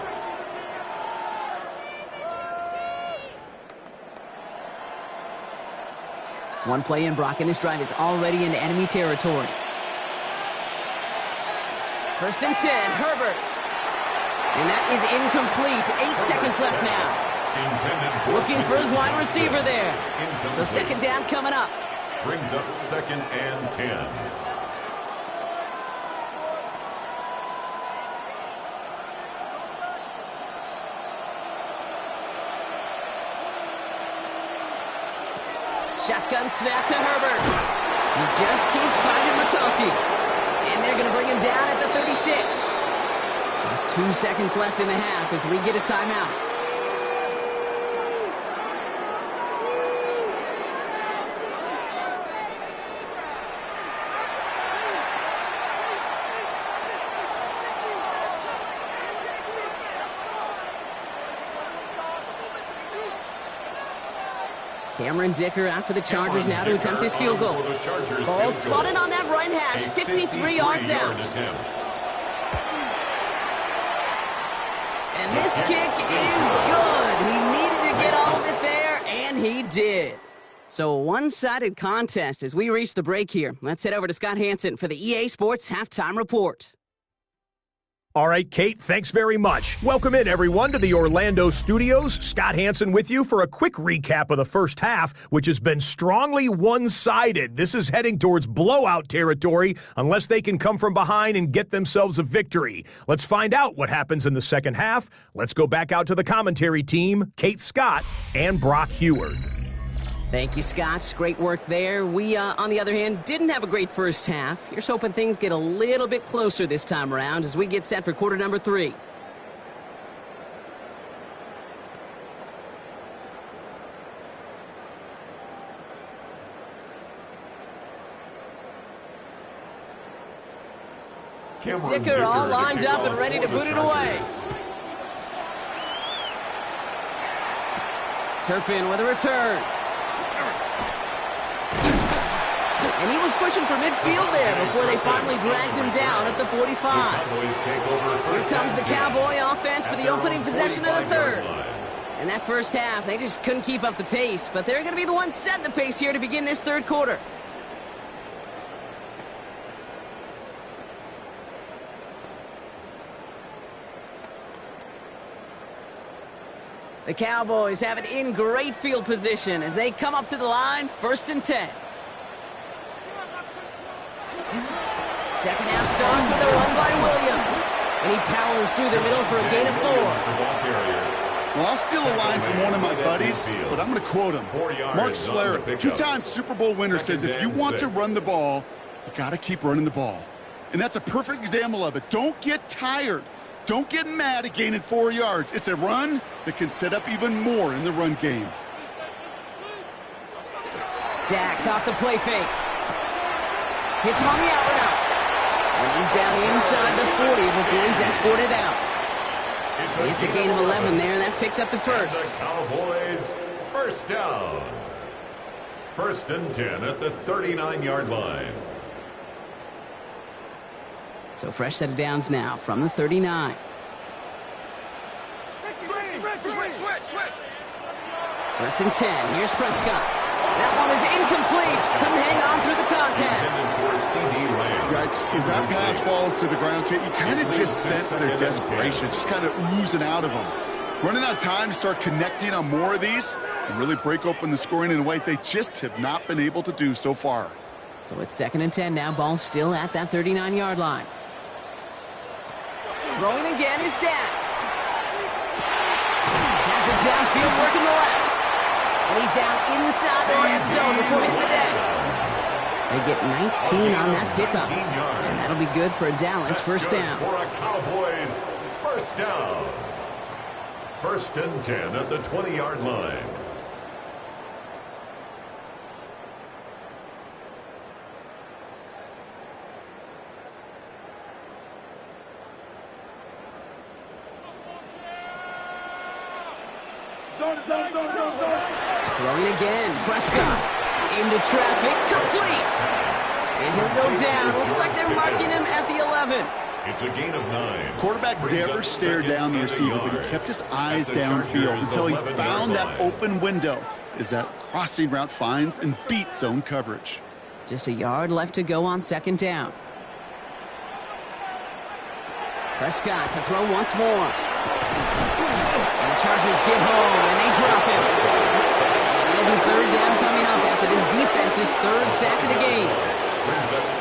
One play in, Brock, and this drive is already into enemy territory. First and 10, Herbert. And that is incomplete. 8 seconds left now. Looking for his wide receiver there. So second down coming up. Brings up second and 10. Shotgun snap to Herbert. He just keeps finding McConkey. And they're going to bring him down at the 36. Just 2 seconds left in the half as we get a timeout. Cameron Dicker out for the Chargers now to attempt this field goal. Ball spotted on that right hash, 53 yards out. And this kick is good. He needed to get all of it there, and he did. So a one-sided contest as we reach the break here. Let's head over to Scott Hansen for the EA Sports Halftime Report. All right, Kate, thanks very much. Welcome in, everyone, to the Orlando studios. Scott Hansen with you for a quick recap of the first half, which has been strongly one-sided. This is heading towards blowout territory unless they can come from behind and get themselves a victory. Let's find out what happens in the second half. Let's go back out to the commentary team, Kate Scott and Brock Heward. Thank you, Scott. Great work there. We, on the other hand, didn't have a great first half. Here's hoping things get a little bit closer this time around as we get set for quarter number 3. Dicker all lined up and ready to boot it away. Turpin with a return. And he was pushing for midfield there before they finally dragged him down at the 45. Here comes the Cowboy offense for the opening possession of the third. And that first half, they just couldn't keep up the pace, but they're going to be the ones setting the pace here to begin this third quarter. The Cowboys have it in great field position as they come up to the line, first and 10. Second half starts with a run by Williams. And he powers through the middle for a gain of 4. Well, I'll steal a line from one of my buddies, but I'm going to quote him. Mark Schlereth, 2-time Super Bowl winner, says if you want to run the ball, you got to keep running the ball. And that's a perfect example of it. Don't get tired. Don't get mad at gaining 4 yards. It's a run that can set up even more in the run game. Dak off the play fake. Hits him on the out route. And he's down inside the 40 before he's escorted out. It's a gain of 11 there. That picks up the first. The Cowboys, first down. First and 10 at the 39-yard line. So fresh set of downs now from the 39. First and 10. Here's Prescott. That one is incomplete. Couldn't hang on through the contact. Yikes. As that pass falls to the ground, you kind of just sense their desperation, just kind of oozing out of them. Running out of time to start connecting on more of these and really break open the scoring in a way they just have not been able to do so far. So it's 2nd and 10 now. Ball still at that 39-yard line. Throwing again is Dak. Has it downfield, working the left. And he's down inside the red zone before hitting the deck. They get 19 on that pickup. And that'll be good for a Dallas first down. For a Cowboys first down. 1st and 10 at the 20-yard line. Throwing again, Prescott into traffic, complete. And he'll go down. Looks like they're marking him at the 11. It's a gain of 9. Quarterback never stared down the receiver, but he kept his eyes downfield until he found that open window as that crossing route finds and beats zone coverage. Just a yard left to go on 2nd down. Prescott to throw once more. And the Chargers get home, and they drop him. And it'll be 3rd down coming up after this defense's 3rd sack of the game.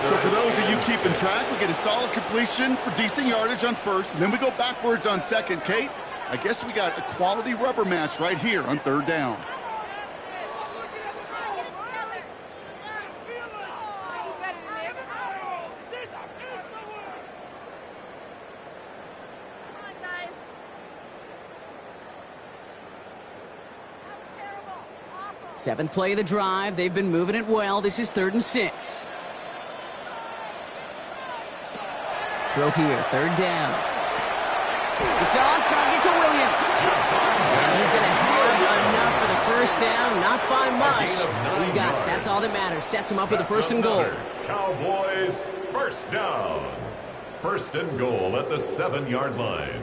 So for those of you keeping track, we get a solid completion for decent yardage on 1st, and then we go backwards on 2nd. Kate, I guess we got a quality rubber match right here on 3rd down. Seventh play of the drive. They've been moving it well. This is 3rd and 6. Throw here, 3rd down. It's on target to Williams. And he's going to have enough for the first down. Not by much. He got it. That's all that matters. Sets him up with the 1st and goal. Cowboys first down. 1st and goal at the 7-yard line.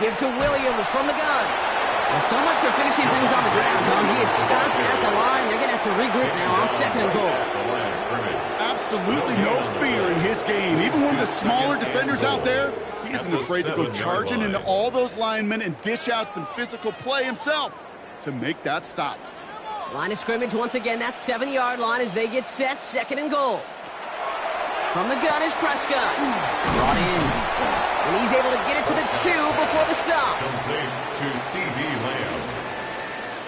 Give to Williams from the gun. Well, so much for finishing things on the ground, though. He is stopped at the line. They're going to have to regroup now on 2nd and goal. Absolutely no fear in his game. Even one of the smaller defenders out there, he isn't afraid to go charging into all those linemen and dish out some physical play himself to make that stop. Line of scrimmage once again, that 7-yard line as they get set, 2nd and goal. From the gun is Prescott. Brought in. And he's able to get it to the 2 before the stop. Complete to C.D. Lamb.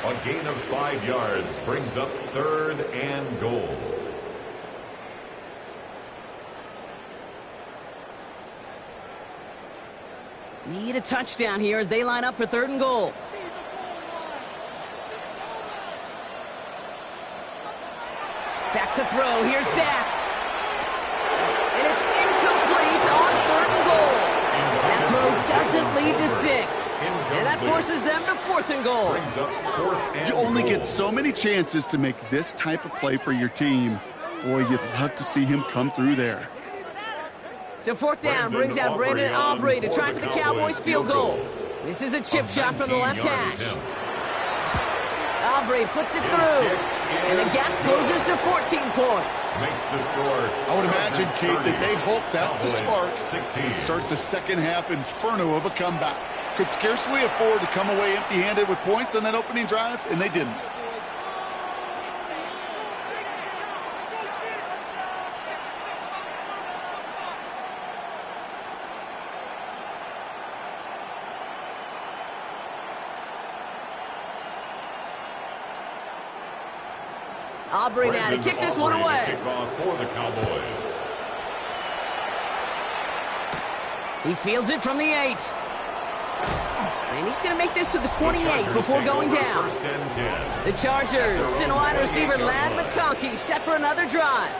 A gain of 5 yards brings up 3rd and goal. Need a touchdown here as they line up for 3rd and goal. Back to throw. Here's Dak. And it's incomplete on 3rd and goal. That throw doesn't lead to 6. And that forces them to 4th and goal. You only get so many chances to make this type of play for your team. Boy, you'd love to see him come through there. So 4th down brings out Brandon Aubrey to try for the Cowboys field goal. This is a chip shot from the left hash. Aubrey puts it through. And the gap closes to 14 points. Makes the score. I would imagine, Kate, that they hope that's the spark. It starts a second-half inferno of a comeback. Could scarcely afford to come away empty-handed with points on that opening drive, and they didn't. Aubrey now to kick this one away. Kickoff for the Cowboys. He fields it from the 8. And he's going to make this to the 28 before going down. The Chargers and wide receiver Ladd McConkey set for another drive.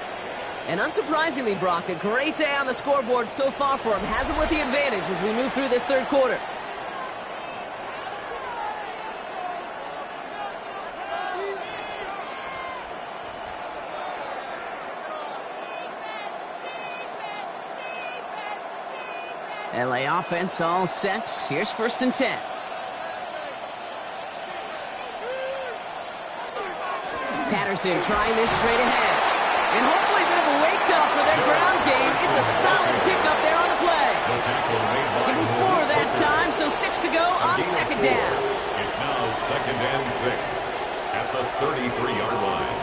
And unsurprisingly, Brock, a great day on the scoreboard so far for him. Has him with the advantage as we move through this 3rd quarter. LA offense all set. Here's 1st and 10. Patterson trying this straight ahead. And hopefully a bit of a wake-up for their ground game. It's a solid pickup there on the play. The tackle made by Give him 4 that time, so 6 to go on second down. It's now 2nd and 6 at the 33-yard line.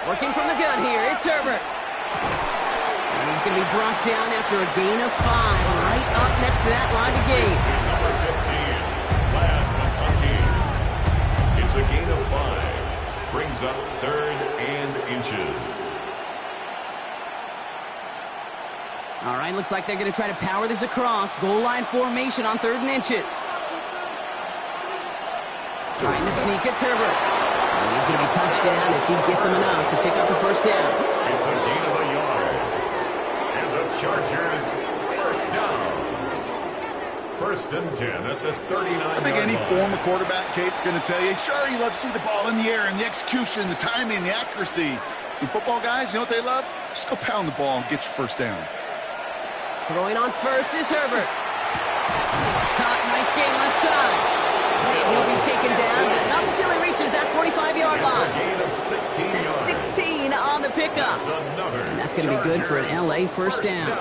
Working from the gun here, it's Herbert. And he's going to be brought down after a gain of 5, right up next to that line of game. Number 15, It's a gain of 5. Brings up 3rd and inches. All right, looks like they're going to try to power this across. Goal line formation on 3rd and inches. Trying to sneak, it's Herbert. And he's going to be touchdown as he gets him enough to pick up the first down. It's a gain of a yard. And the Chargers first down. 1st and 10 at the 39-yard line. I think any former quarterback, Kate's going to tell you, sure, you love to see the ball in the air and the execution, the timing, the accuracy. And football guys, you know what they love? Just go pound the ball and get your first down. Throwing on first is Herbert. Caught, nice gain left side. And he'll be taken down, but not until he reaches that 45-yard line. It's a gain of 16 That's yards. 16 on the pickup. And that's going to be good for an LA first down.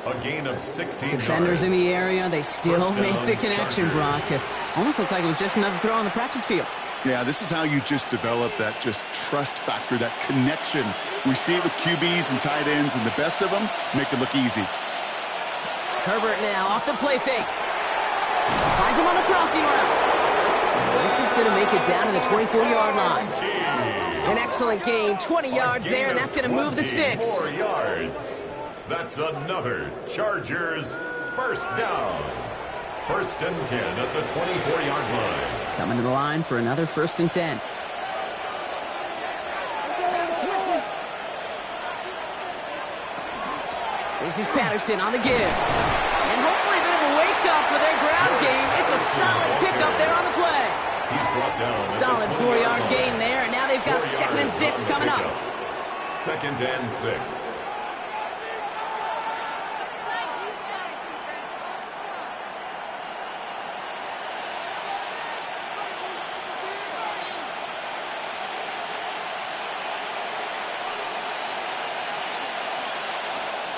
A gain of 16 Defenders in the area, they still First make down, the connection, Brock. It almost looked like it was just another throw on the practice field. Yeah, this is how you just develop that just trust factor, that connection. We see it with QBs and tight ends, and the best of them make it look easy. Herbert now off the play fake. Finds him on the crossing route. This is going to make it down to the 24-yard line. An excellent gain, 20 yards there, and that's going to move the sticks. 4 yards. That's another Chargers first down. 1st and 10 at the 24-yard line. Coming to the line for another 1st and 10. This is Patterson on the give. And hopefully a bit of a wake-up for their ground game. It's a solid pickup there on the play. He's brought down. Solid 4-yard gain there, and now they've got 2nd and 6 coming up. 2nd and 6.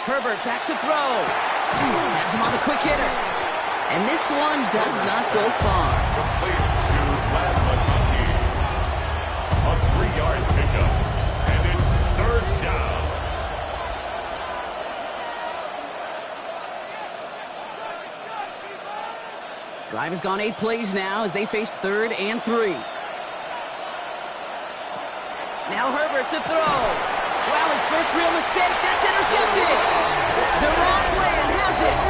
Herbert back to throw. Has him on the quick hitter. And this one does not go far. Complete to Vlad McConkey. A 3-yard pickup. And it's 3rd down. Drive has gone 8 plays now as they face 3rd and 3. Now Herbert to throw. Wow, his first real mistake. That's intercepted. Deron Bland has it.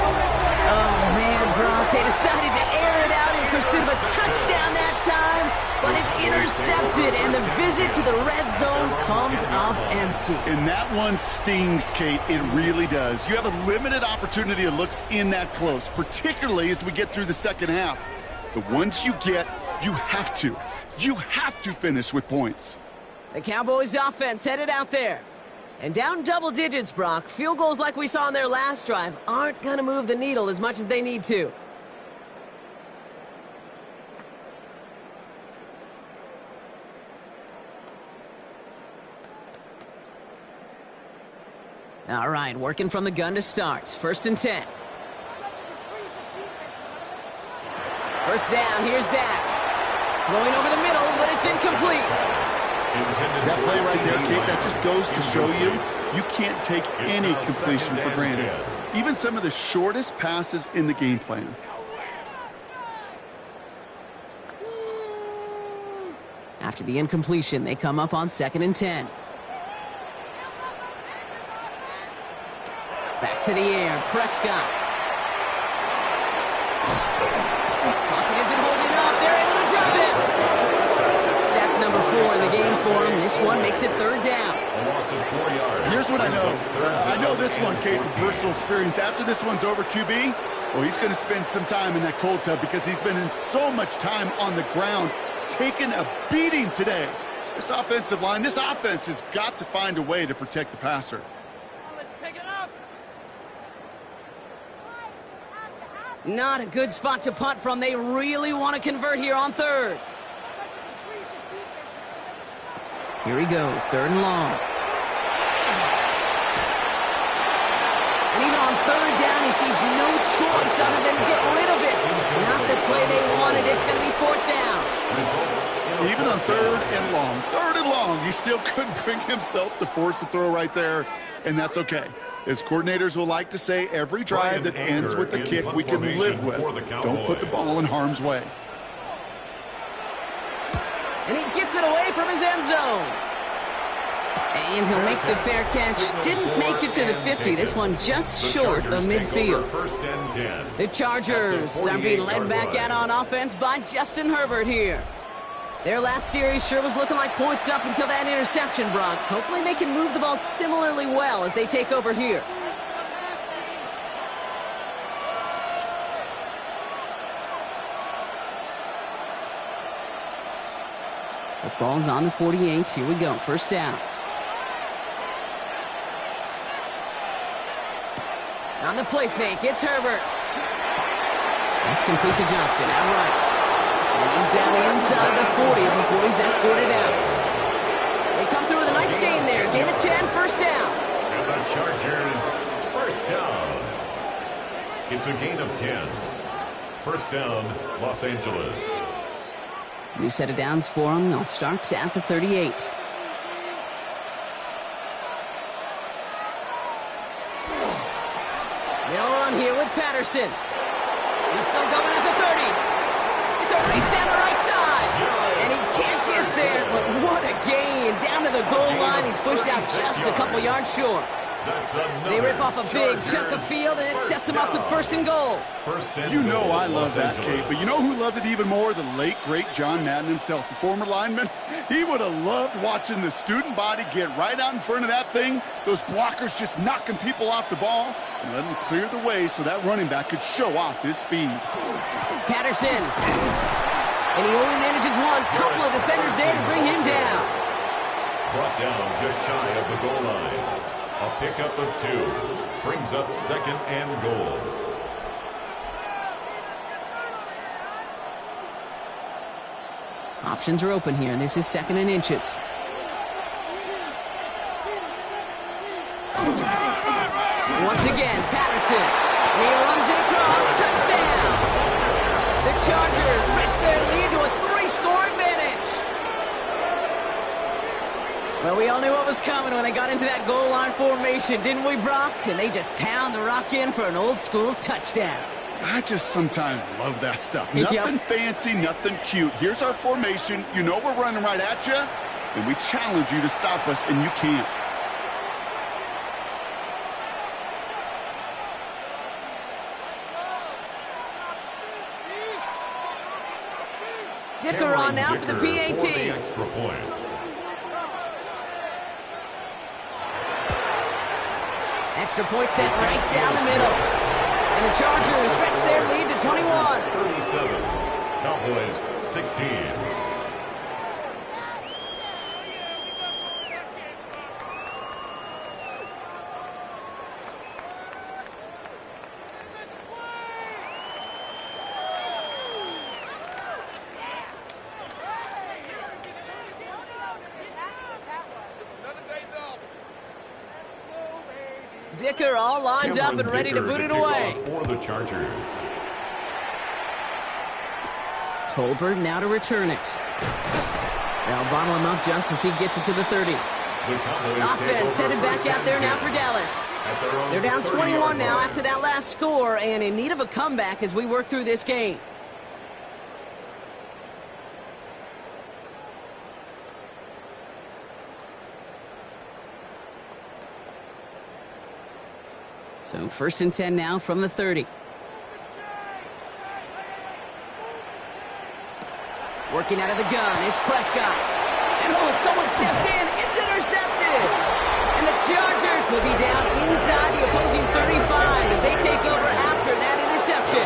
Oh, man, Brock. They decided to air it out in pursuit of a touchdown that time, but it's intercepted, and the visit to the red zone comes up empty. And that one stings, Kate. It really does. You have a limited opportunity of looks in that close, particularly as we get through the second half. The ones you get, you have to finish with points. The Cowboys offense headed out there. And down double digits, Brock. Field goals like we saw in their last drive aren't going to move the needle as much as they need to. All right, working from the gun to start. 1st and 10. First down, here's Dak. Going over the middle, but it's incomplete. That play right there, Kate, that just goes to show you can't take any completion for granted. Even some of the shortest passes in the game plan. After the incompletion, they come up on 2nd and 10. Back to the air, Prescott. Pocket isn't holding up. They're able to drop him. It's sack number 4 in the game for him. This one makes it 3rd down. A loss of 4 yards. Here's what I know. I know this one, Kate, from personal experience. After this one's over, QB, well, he's going to spend some time in that cold tub because he's been in so much time on the ground, taking a beating today. This offensive line, this offense has got to find a way to protect the passer. Not a good spot to punt from. They really want to convert here on third. Here he goes, third and long. And even on third down, he sees no choice other than to get rid of it. Not the play they wanted. It's going to be fourth down. Even on third and long, he still couldn't bring himself to force the throw right there, and that's okay. As coordinators will like to say, every drive that ends with a kick we can live with. Don't put the ball in harm's way. And he gets it away from his end zone. And he'll make the fair catch. Didn't make it to the 50. This one just short of midfield. The Chargers are being led back out on offense by Justin Herbert here. Their last series sure was looking like points up until that interception, Brock. Hopefully they can move the ball similarly well as they take over here. The ball's on the 48. Here we go. First down. On the play fake, it's Herbert. That's complete to Johnston, outright. And he's down inside the 40 before he's escorted out. They come through with a nice gain there. Gain of 10, first down. And the Chargers, first down. It's a gain of 10. First down, Los Angeles. New set of downs for them. They'll start at the 38. They'll run here with Patterson. He's still going at the 30. It's a race down the right side. And he can't get there, but what a gain. Down to the goal line. He's pushed out just a couple yards short. They rip off a big chunk of field, and it sets him up with first and goal. You know I love that, Kate, but you know who loved it even more? The late, great John Madden himself, the former lineman. He would have loved watching the student body get right out in front of that thing, those blockers just knocking people off the ball, and let him clear the way so that running back could show off his speed. Patterson. And he only manages one. Couple of defenders there to bring him down. Brought down just shy of the goal line. A pickup of 2 brings up second and goal. Options are open here, and this is second and inches. Once again, Patterson. And he runs it across. Touchdown! The Chargers stretch their lead to a 3-score advantage. Well, we all knew what was coming when they got into that goal line formation, didn't we, Brock? And they just pound the rock in for an old-school touchdown. I just sometimes love that stuff. Nothing fancy, nothing cute. Here's our formation. You know we're running right at you, and we challenge you to stop us, and you can't. Dicker on now for the PAT. For the extra point. Extra point set right down the middle. And the Chargers stretch their lead to 21. 37. Cowboys 16. Dicker all lined up and ready to boot it away. For the Chargers. Tolbert now to return it. They'll bottle him up just as he gets it to the 30. Offense headed back out there now for Dallas. They're down 21 now after that last score and in need of a comeback as we work through this game. So first and 10 now from the 30. Working out of the gun, it's Prescott. And oh, someone stepped in. It's intercepted. And the Chargers will be down inside the opposing 35 as they take over after that interception.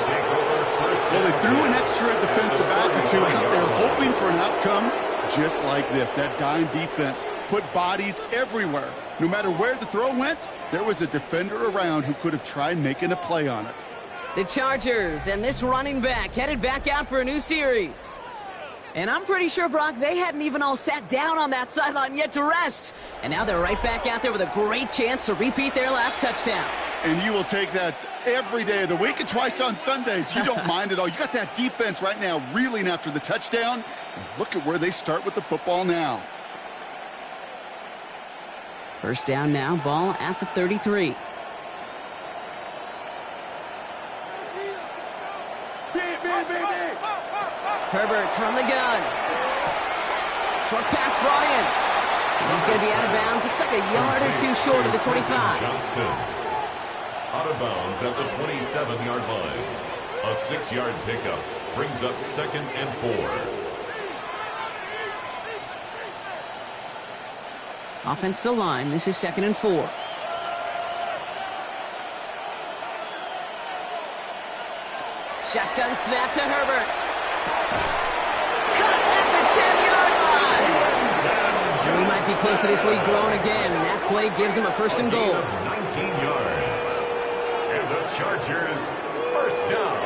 Well, they threw an extra defensive attitude out there hoping for an outcome just like this. That dime defense put bodies everywhere. No matter where the throw went, there was a defender around who could have tried making a play on it. The Chargers and this running back headed back out for a new series. And I'm pretty sure, Brock, they hadn't even all sat down on that sideline yet to rest. And now they're right back out there with a great chance to repeat their last touchdown. And you will take that every day of the week and twice on Sundays. You don't mind at all. You got that defense right now reeling after the touchdown. And look at where they start with the football now. First down now, ball at the 33. Herbert from the gun. Short pass brought in. He's going to be out of bounds. Looks like a yard or two short of the 25. Johnston out of bounds at the 27-yard line. A 6-yard pickup brings up 2nd and 4. Offense still line. This is 2nd and 4. Shotgun snap to Herbert. Cut at the 10-yard line. And we might be close to this lead growing again. That play gives him a 1st and goal. 19 yards. And the Chargers first down.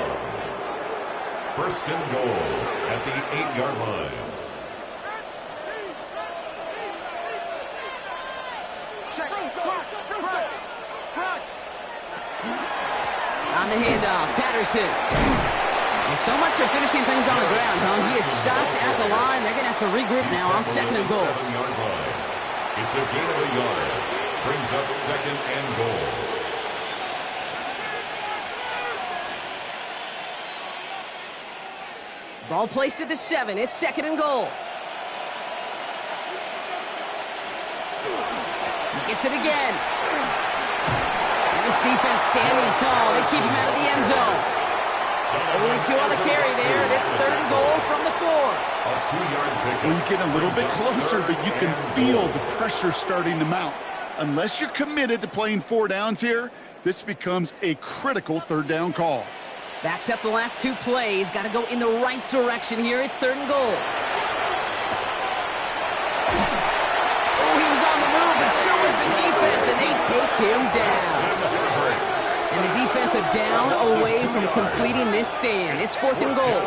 1st and goal at the 8-yard line. On the handoff, Patterson. Well, so much for finishing things on the ground, huh? He is stopped at the line. They're going to have to regroup now on 2nd and goal. 7-yard line. It's a gain of a yard. Brings up 2nd and goal. Ball placed at the 7. It's 2nd and goal. He gets it again. This defense standing tall. They keep him out of the end zone. Only 2 on the carry there, and it's 3rd and goal from the 4. A 2-yard pickup. Well, you get a little bit closer, but you can feel the pressure starting to mount. Unless you're committed to playing 4 downs here, this becomes a critical 3rd down call. Backed up the last 2 plays. Got to go in the right direction here. It's 3rd and goal. Oh, he was on the move, but so was the defense, and they take him down. And the defense a down away from completing this stand. It's 4th and goal.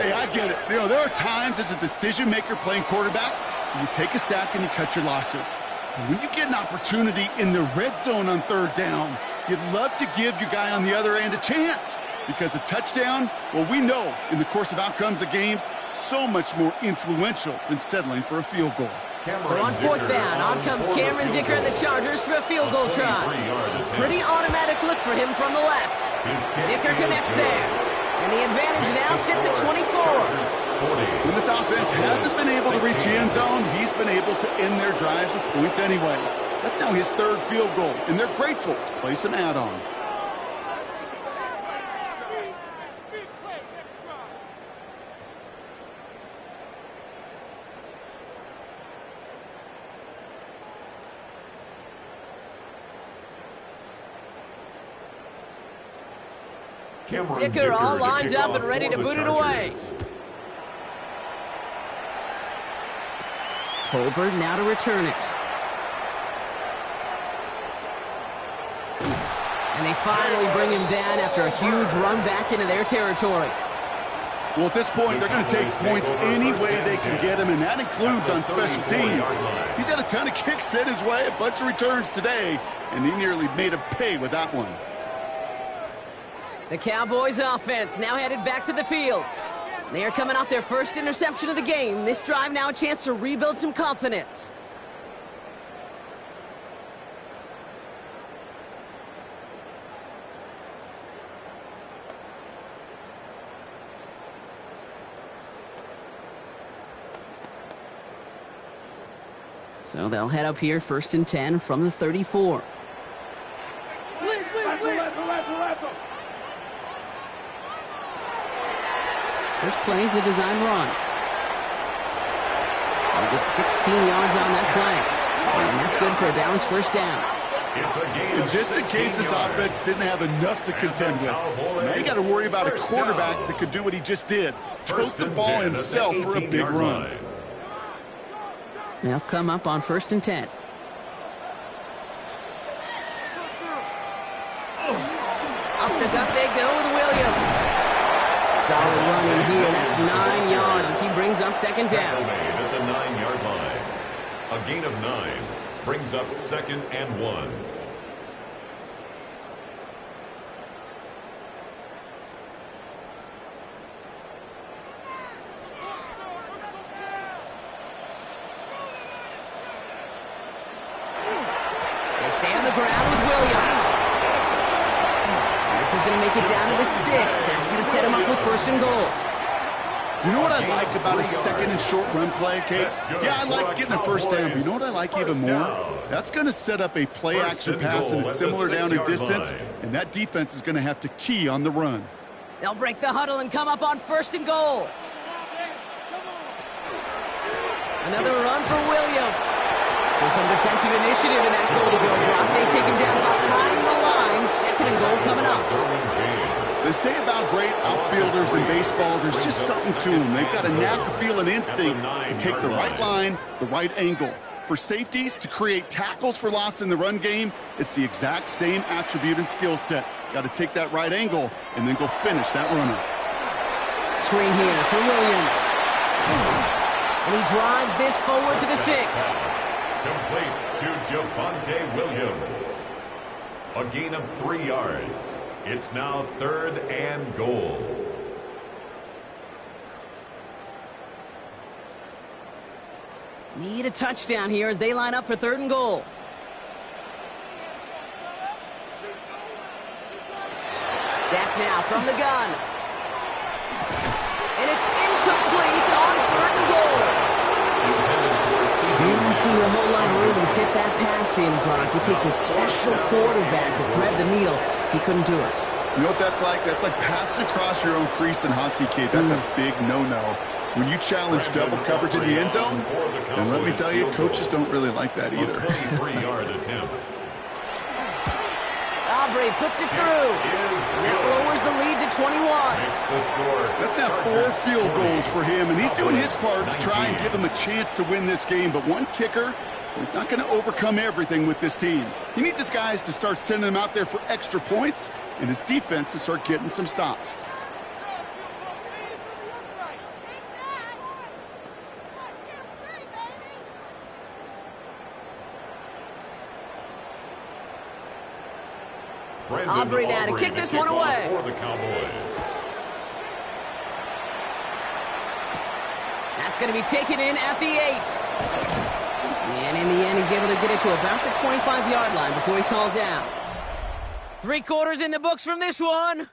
Hey, I get it. You know, there are times as a decision maker playing quarterback, you take a sack and you cut your losses. But when you get an opportunity in the red zone on 3rd down, you'd love to give your guy on the other end a chance. Because a touchdown, well, we know in the course of outcomes of games, so much more influential than settling for a field goal. So on 4th down, on comes Cameron Dicker and the Chargers for a field goal try. Pretty automatic look for him from the left. Dicker connects there. And the advantage now sits at 24. When this offense hasn't been able to reach the end zone, he's been able to end their drives with points anyway. That's now his 3rd field goal, and they're grateful to play some add-on. Dicker all lined up and ready to boot it away. Tolbert now to return it. And they finally bring him down after a huge run back into their territory. Well, at this point, they're going to take points any way they can get him, and that includes on special teams. He's had a ton of kicks sent his way, a bunch of returns today, and he nearly made him pay with that one. The Cowboys offense now headed back to the field. They are coming off their first interception of the game. This drive now a chance to rebuild some confidence. So they'll head up here 1st and 10 from the 34. First play is a design run. They'll get 16 yards on that play. And that's good for a Dallas 1st down. And just in case this offense didn't have enough to contend with, now you got to worry about a quarterback that could do what he just did. Tote the ball himself for a big run. They'll come up on 1st and 10. Up the gut they Solid run in here. That's 9 yards as he brings up second Tackle down. made at the 9-yard line. A gain of 9 brings up 2nd and 1. They stay on the ground with Williams. This is going to make it down to the 6. That's going to set him up with 1st and goal. You know what I like about a second and short run play, Kate? Yeah, I like getting a first down, but you know what I like even more? That's going to set up a play-action pass in a similar down and distance, and that defense is going to have to key on the run. They'll break the huddle and come up on 1st and goal. Another run for Williams. So some defensive initiative in that goal to go block. They take him down behind the line. 2nd and goal coming up. They say about great outfielders in baseball, there's just something to them. They've got a knack, a feel, and instinct to take the right line, the right angle. For safeties, to create tackles for loss in the run game, it's the exact same attribute and skill set. Got to take that right angle and then go finish that runner. Screen here for Williams. And he drives this forward to the 6. Complete to Javonte Williams. A gain of 3 yards. It's now 3rd and goal. Need a touchdown here as they line up for 3rd and goal. Dak now from the gun. And it's incomplete on 3rd and goal. Didn't see a whole lot of room to fit that pass in, Brock. It takes a special quarterback to thread the needle. He couldn't do it. You know what that's like? That's like passing across your own crease in hockey, Kate. That's a big no-no. When you challenge double coverage in the end zone, and let me tell you, coaches don't really like that either. 23-yard attempt. Aubrey puts it through. And that lowers the lead to 21. That's now 4 field goals for him, and he's doing his part to try and give them a chance to win this game. But one kicker, he's not going to overcome everything with this team. He needs his guys to start sending them out there for extra points, and his defense to start getting some stops. Aubrey now to kick this one away. For the Cowboys. That's going to be taken in at the 8. And in the end, he's able to get it to about the 25-yard line before he's hauled down. 3 quarters in the books from this one.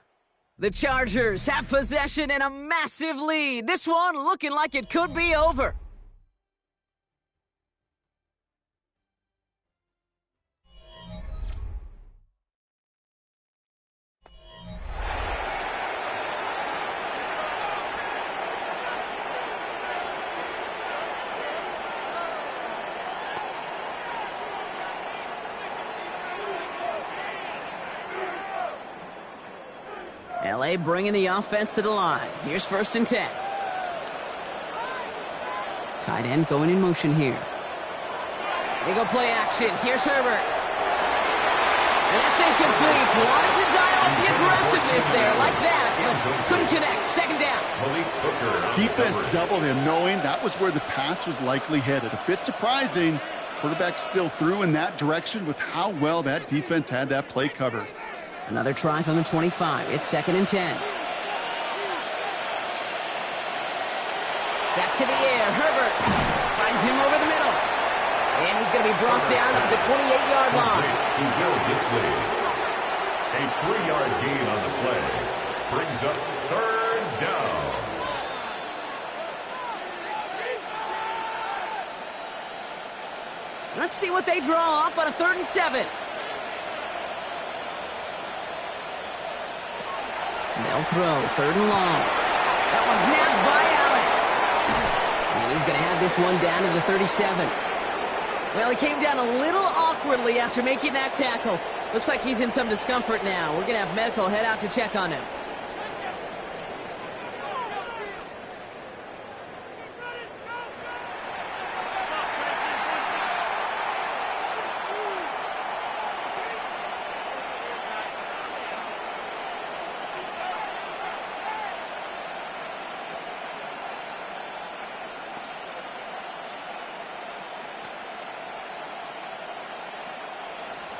The Chargers have possession and a massive lead. This one looking like it could be over. LA bringing the offense to the line. Here's 1st and 10. Tight end going in motion here. They go play action. Here's Herbert. And that's incomplete. Wanted to dial up the aggressiveness there like that, but couldn't connect. 2nd down. Defense doubled him, knowing that was where the pass was likely headed. A bit surprising. Quarterback still threw in that direction with how well that defense had that play covered. Another try from the 25. It's 2nd and 10. Back to the air. Herbert finds him over the middle. And he's going to be brought down up at the 28-yard line. To build this lead. A 3-yard gain on the play. Brings up 3rd down. Let's see what they draw up on a 3rd and 7. They'll throw 3rd and long. That one's nabbed by Allen. And he's going to have this one down to the 37. Well, he came down a little awkwardly after making that tackle. Looks like he's in some discomfort now. We're going to have medical head out to check on him.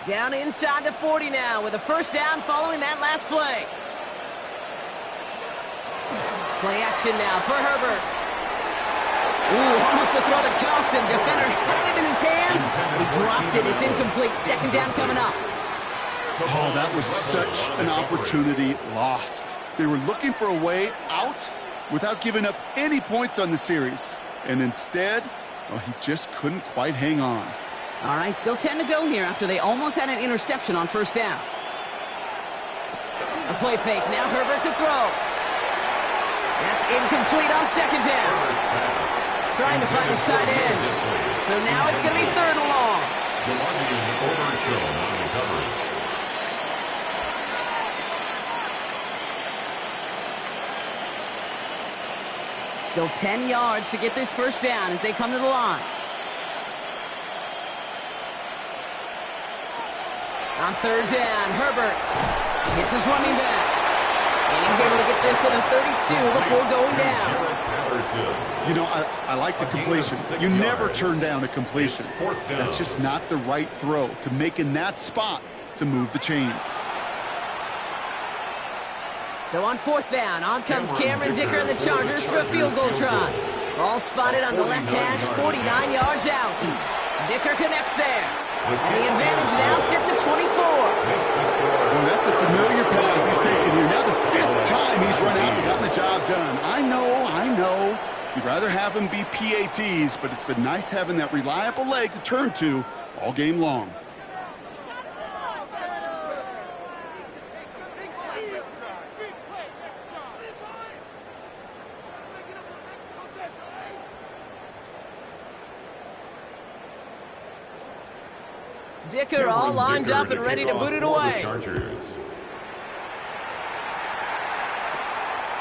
Down inside the 40 now with a first down following that last play. Play action now for Herbert. Ooh, almost a throw that cost him. Defender had it in his hands. He dropped it. It's incomplete. Second down coming up. Oh, that was such an opportunity lost. They were looking for a way out without giving up any points on the series. And instead, well, he just couldn't quite hang on. All right, still 10 to go here after they almost had an interception on first down. A play fake. Now Herbert's a throw. That's incomplete on second down. Trying to find his tight end. So now it's going to be third and long. Overshown on the coverage. Still 10 yards to get this first down as they come to the line. On third down, Herbert hits his running back. And he's able to get this to the 32 before going down. You know, I like the completion. You never turn down a completion. That's just not the right throw to make in that spot to move the chains. So on fourth down, on comes Cameron Dicker and the Chargers for a field goal try. Ball spotted on the left hash, 49 yards out. Dicker connects there. And the advantage now sits at 24. Well, that's a familiar path he's taken here. Now the fifth time he's run out and gotten the job done. I know. You'd rather have him be PATs, but it's been nice having that reliable leg to turn to all game long. Dicker all lined up and ready to boot it away.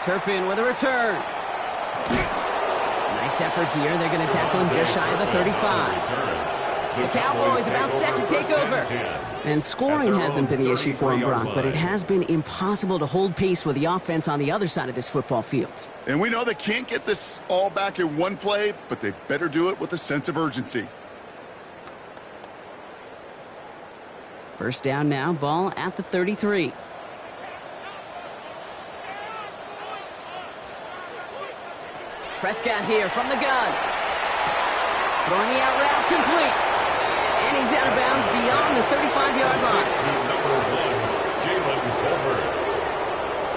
Turpin with a return. Nice effort here. They're going to tackle him just shy of the 35. The Cowboys about set to take over. And scoring hasn't been the issue for him, Brock, but it has been impossible to hold pace with the offense on the other side of this football field. And we know they can't get this all back in one play, but they better do it with a sense of urgency. First down now, ball at the 33. Prescott here from the gun. Throwing the out route complete. And he's out of bounds beyond the 35-yard line. Number 1, Jalen Tolbert.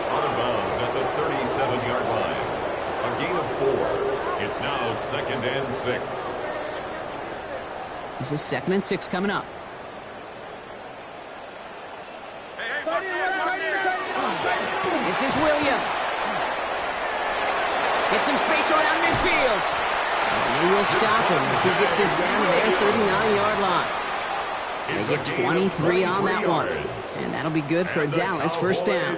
Out of bounds at the 37-yard line. A gain of 4. It's now 2nd and 6. This is 2nd and 6 coming up. This is Williams. Gets some space around midfield. And they will stop him as he gets this down to their 39-yard line. They get 23 on that one. And that'll be good for a Dallas first down.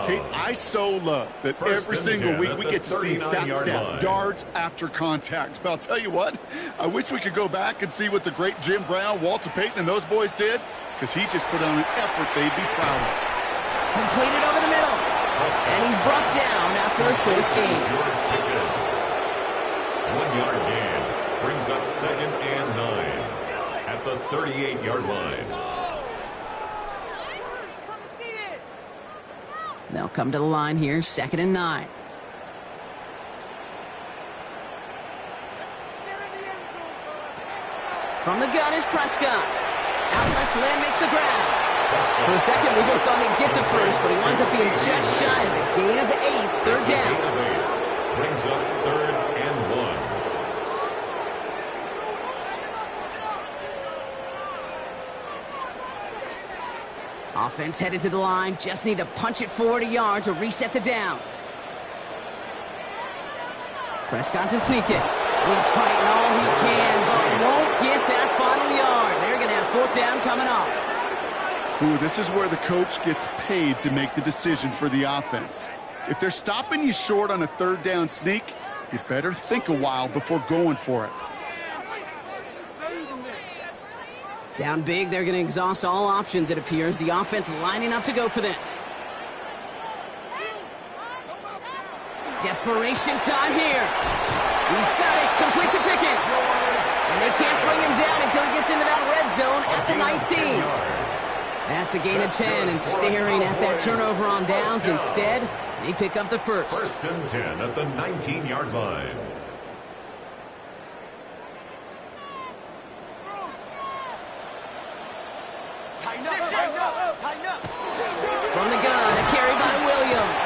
Kate, I so love that every single week we get to see that stat, yards after contact. But I'll tell you what, I wish we could go back and see what the great Jim Brown, Walter Payton, and those boys did, because he just put on an effort they'd be proud of. Completed over the middle. And he's brought down after a short gain. 1-yard gain brings up 2nd and 9 at the 38-yard line. They'll come to the line here, 2nd and 9. From the gun is Prescott. Out left, Lamb makes the grab. For a second, we both thought he'd get the first, but he winds up being just shy of it. Gain of 8, third down. Brings up 3rd and 1. Offense headed to the line. Just need to punch it forward a yard to reset the downs. Prescott to sneak it. He's fighting all he can, but won't get that final yard. They're going to have 4th down coming up. Ooh, this is where the coach gets paid to make the decision for the offense. If they're stopping you short on a 3rd down sneak, you better think a while before going for it. Down big, they're going to exhaust all options, it appears. The offense lining up to go for this. Desperation time here. He's got it, complete to Pickens. And they can't bring him down until he gets into that red zone at the the 19. That's a gain of 10, and staring at that turnover on downs instead, they pick up the first. First and 10 at the 19-yard line. From the gun, a carry by Williams.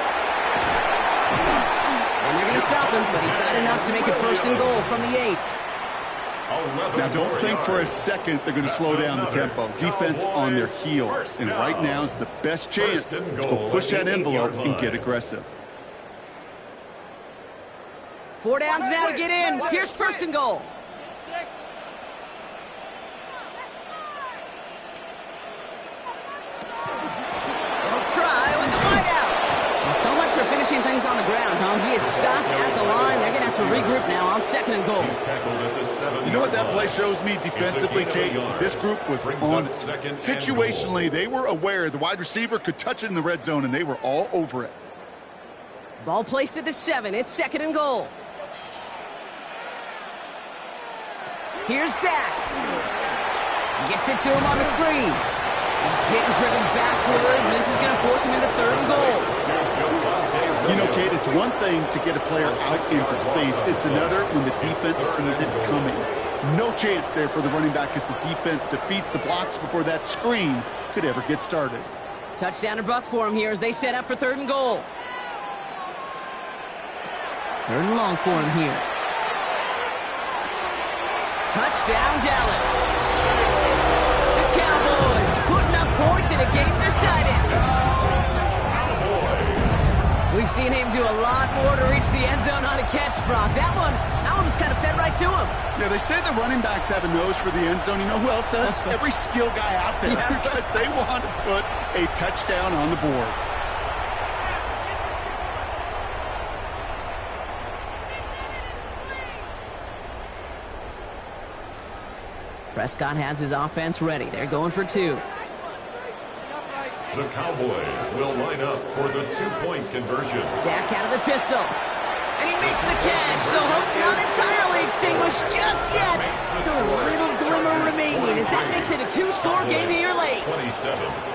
And they're going to stop him, but he got enough to make it first and goal from the 8. Now, don't think for a second they're going to slow down the tempo. Defense on their heels. And right now is the best chance to go push that envelope and get aggressive. 4 downs now to get in. Here's first and goal. They'll try with the wideout. Well, so much for finishing things on the ground, huh? He is stopped at the line. They're going to have to regroup now on second and goal. You know what that play shows me defensively, Kate? This group was on it. Situationally, they were aware the wide receiver could touch it in the red zone, and they were all over it. Ball placed at the 7. It's second and goal. Here's Dak. Gets it to him on the screen. He's hit and driven backwards. This is going to force him into third and goal. You know, Kate, it's one thing to get a player out into space. It's another when the defense sees it coming. No chance there for the running back as the defense defeats the blocks before that screen could ever get started. Touchdown or bust for him here as they set up for third and goal. Third and long for him here. Touchdown, Dallas. The Cowboys putting up points in a game decided. We've seen him do a lot more to reach the end zone on a catch, Brock. That one was kind of fed right to him. Yeah, they say the running backs have a nose for the end zone. You know who else does? Every skill guy out there, because they want to put a touchdown on the board. Prescott has his offense ready. They're going for 2. The Cowboys will line up for the 2-point conversion. Dak out of the pistol. And he makes the catch, so hope not entirely extinguished just yet. Still a little glimmer remaining as that makes it a 2-score game here late. 27.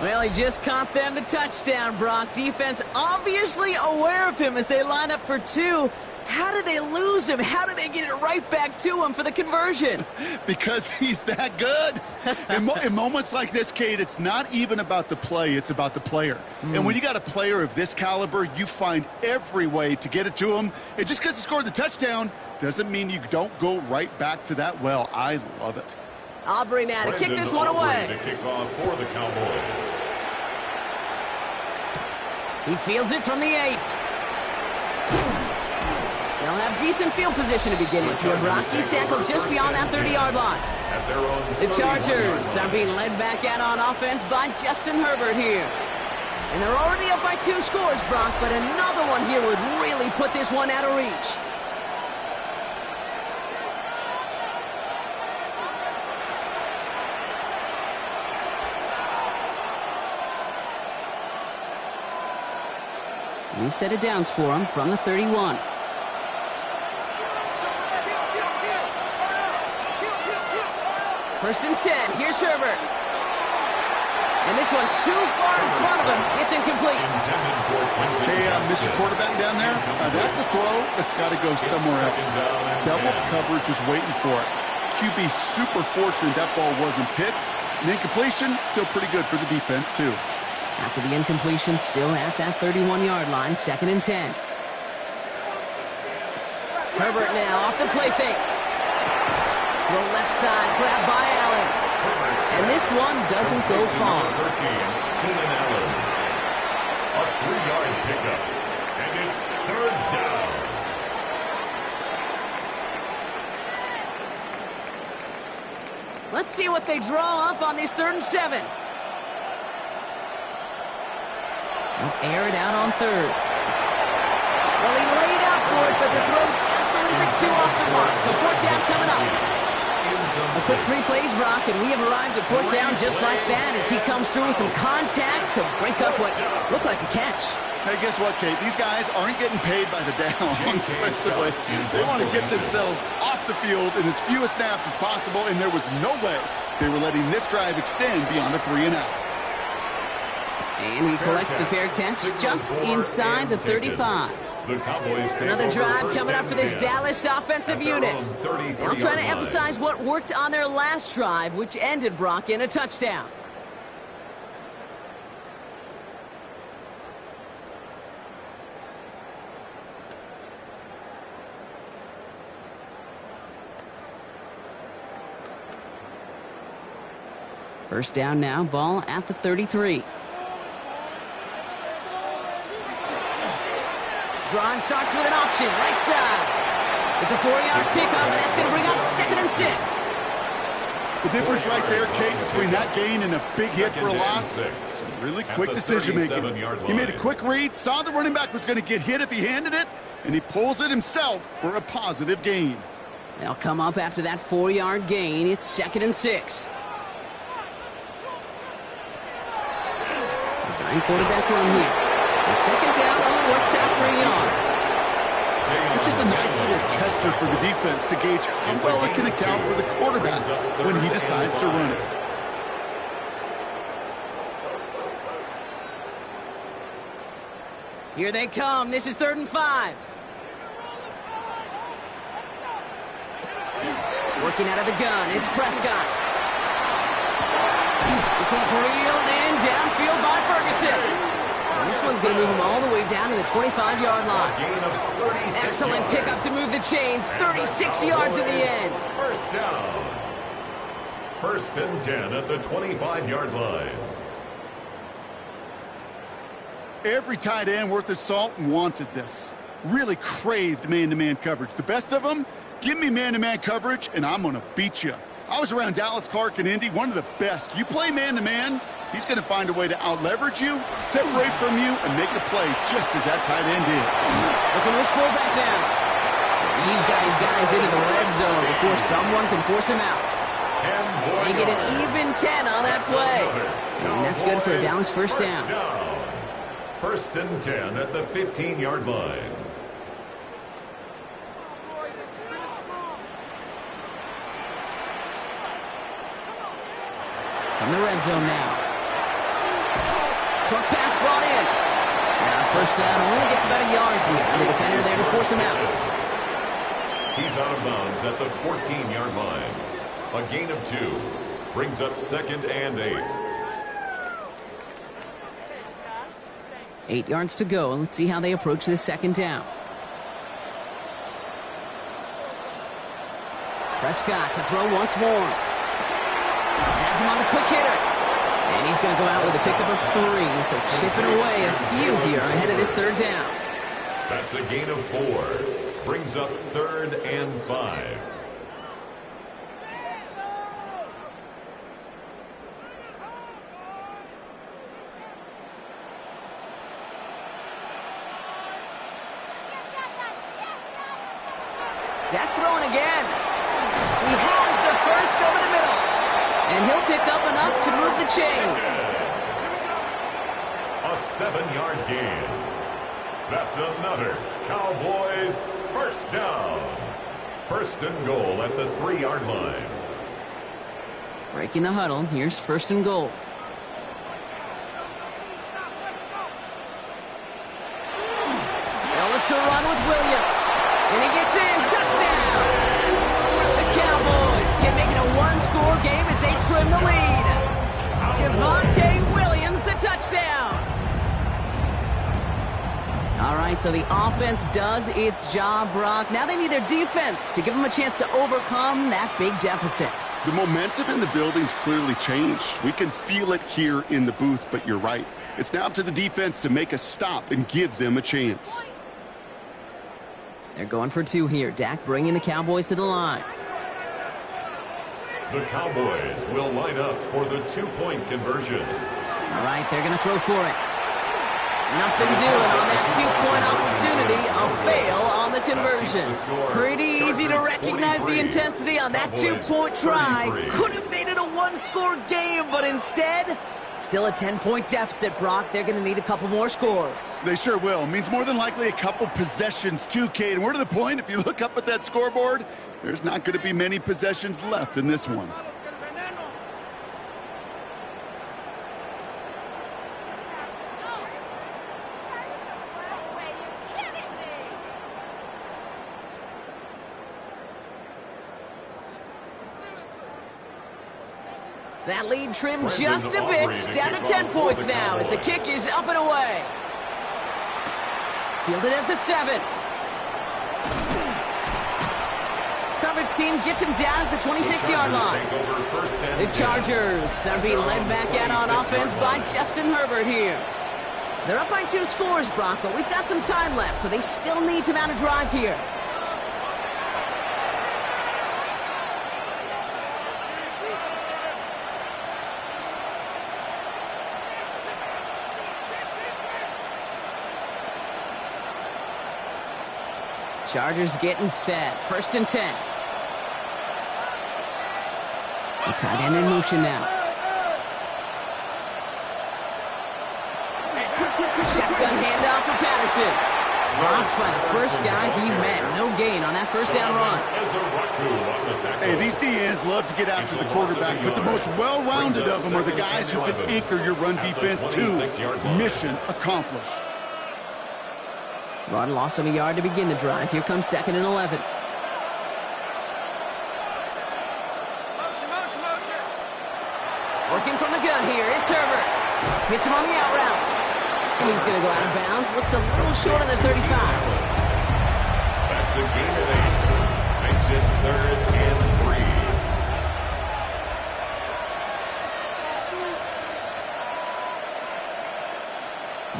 Well, he just caught them the touchdown, Brock. Defense obviously aware of him as they line up for 2. How did they lose him? How did they get it right back to him for the conversion? Because he's that good. In moments like this, Kate, it's not even about the play, it's about the player. And when you got a player of this caliber, you find every way to get it to him. And just because he scored the touchdown doesn't mean you don't go right back to that well. I love it. Aubrey now to kick this one away. To kick off for the Cowboys. He fields it from the 8. They'll have decent field position to begin with here. Brock, he's tackled just beyond that 30-yard line. The Chargers are being led back out on offense by Justin Herbert here. And they're already up by 2 scores, Brock, but another one here would really put this one out of reach. New set of downs for him from the 31. First and 10. Here's Herbert. And this one too far in front of him. It's incomplete. Hey, Mr. Quarterback down there, that's a throw that's got to go somewhere else. Double coverage was waiting for it. QB super fortunate that ball wasn't picked. And incompletion, still pretty good for the defense, too. After the incompletion, still at that 31-yard line, second and 10. Herbert now off the play fake. The left side, grab by Allen. And this one doesn't go far. 13, Keenan Allen. A 3-yard pickup. And it's third down. Let's see what they draw up on this 3rd and 7. He'll air it out on third. Well, he laid out for it, but the throw just a little bit too off the mark. So fourth down coming up. A quick 3 plays, Brock, and we have arrived at fourth down just like that as he comes through with some contact to break up what looked like a catch. Hey, guess what, Kate? These guys aren't getting paid by the down defensively. They want to get themselves off the field in as few snaps as possible, and there was no way they were letting this drive extend beyond a 3-and-out. And he collects the fair catch just inside the 35. The Cowboys Another drive coming up for this Dallas offensive unit. They'll try to emphasize what worked on their last drive, which ended, Brock, in a touchdown. First down now, ball at the 33. Drive starts with an option, right side. It's a 4-yard pickup, and that's going to bring up 2nd and 6. The difference right there, Kate, between that gain and a big hit for a loss, really quick decision-making. He made a quick read, saw the running back was going to get hit if he handed it, and he pulls it himself for a positive gain. They'll come up after that 4-yard gain. It's 2nd and 6. Design quarterback run here. And second down only works out for a yard. It's just a nice little tester for the defense to gauge how well it can account for the quarterback when he decides to run it. Here they come. This is 3rd and 5. Working out of the gun. It's Prescott. This one's reeled in downfield by Ferguson. And this one's going to move him all the way down to the 25-yard line. Excellent pickup to move the chains. 36 yards in the end. First down. 1st and 10 at the 25-yard line. Every tight end worth his salt wanted this. Really craved man-to-man coverage. The best of them, give me man-to-man coverage, and I'm going to beat you. I was around Dallas Clark and Indy, one of the best. You play man-to-man, he's going to find a way to out-leverage you, separate from you, and make a play just as that tight end did. Look at this fullback now. These guys into the red zone before someone can force him out. They get an even 10 on that play. And that's good for a Dallas first down. 1st and 10 at the 15-yard line. From the red zone now. Short pass brought in. And first down only gets about a yard here. And the defender there to force him out. He's out of bounds at the 14-yard line. A gain of 2. Brings up 2nd and 8. 8 yards to go. Let's see how they approach this 2nd down. Prescott to throw once more. Has him on the quick hitter. And he's going to go out with a pickup of 3. So chipping away a few here ahead of this 3rd down. That's a gain of 4. Brings up 3rd and 5. Dak throwing again. He has the first over the middle. And he'll pick up enough to move the chains. A 7-yard gain. That's another Cowboys first down. 1st and goal at the 3-yard line. Breaking the huddle. Here's 1st and goal. They'll look to run with Williams. And he gets in. Touchdown. The Cowboys can make it a 1-score game as they trim the lead. Javonte Williams, the touchdown. All right, so the offense does its job, Brock. Now they need their defense to give them a chance to overcome that big deficit. The momentum in the building's clearly changed. We can feel it here in the booth, but you're right. It's now up to the defense to make a stop and give them a chance. They're going for 2 here. Dak bringing the Cowboys to the line. The Cowboys will line up for the 2-point conversion. All right, they're going to throw for it. Nothing doing on that two-point opportunity. A fail on the conversion. Pretty easy to recognize the intensity on that two-point try. Could have made it a one-score game, but instead, still a 10-point deficit, Brock. They're going to need a couple more scores. They sure will. Means more than likely a couple possessions too, Kate. And we're to the point, if you look up at that scoreboard, there's not going to be many possessions left in this one. That lead trimmed just a bit, down to 10 points now as the kick is up and away. Fielded at the 7. Coverage team gets him down at the 26-yard line. The Chargers are being led back out on offense by Justin Herbert here. They're up by 2 scores, Brock, but we've got some time left, so they still need to mount a drive here. Chargers getting set. 1st and 10. The tight end in motion now. Shotgun handoff for Patterson. Dropped by the first guy he met. No gain on that first down run. Hey, these DNs love to get after the quarterback, but the most well-rounded of them are the guys who can anchor your run defense too. Mission accomplished. Rod lost him a yard to begin the drive. Here comes 2nd and 11. Working from the gun here, it's Herbert. Hits him on the out route. And he's going to go out of bounds. Looks a little short on the 35. That's a gain of 8. Makes it 3rd and 3.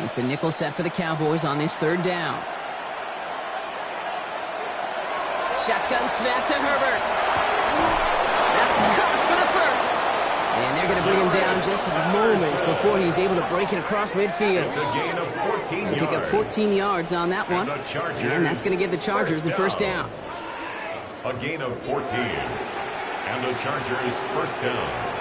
It's a nickel set for the Cowboys on this 3rd down. Shotgun snap to Herbert. That's caught for the first. And they're going to bring him down just a moment before he's able to break it across midfield. It's a gain of 14 yards. Pick up 14 yards on that one. And that's going to give the Chargers the first down. A gain of 14. And the Chargers first down.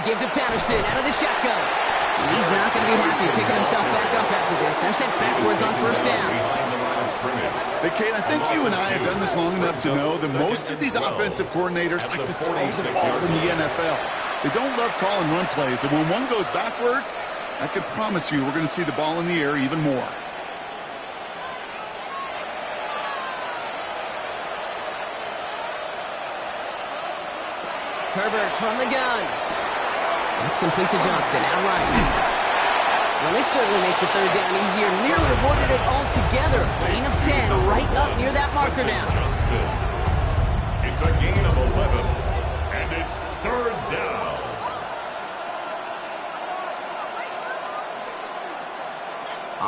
Give to Patterson out of the shotgun. He's not going to be happy picking himself back up after this. They're sent backwards on 1st down. Hey, Kate, I think you and I have done this long enough to know that most of these offensive coordinators like to throw the ball in the NFL. They don't love calling run plays, and when one goes backwards, I can promise you we're going to see the ball in the air even more. Herbert from the gun. That's complete to Johnston, outright. Well, this certainly makes the 3rd down easier. Nearly avoided it altogether. Gain of 10, right up near that marker now. Johnston. It's a gain of 11, and it's 3rd down.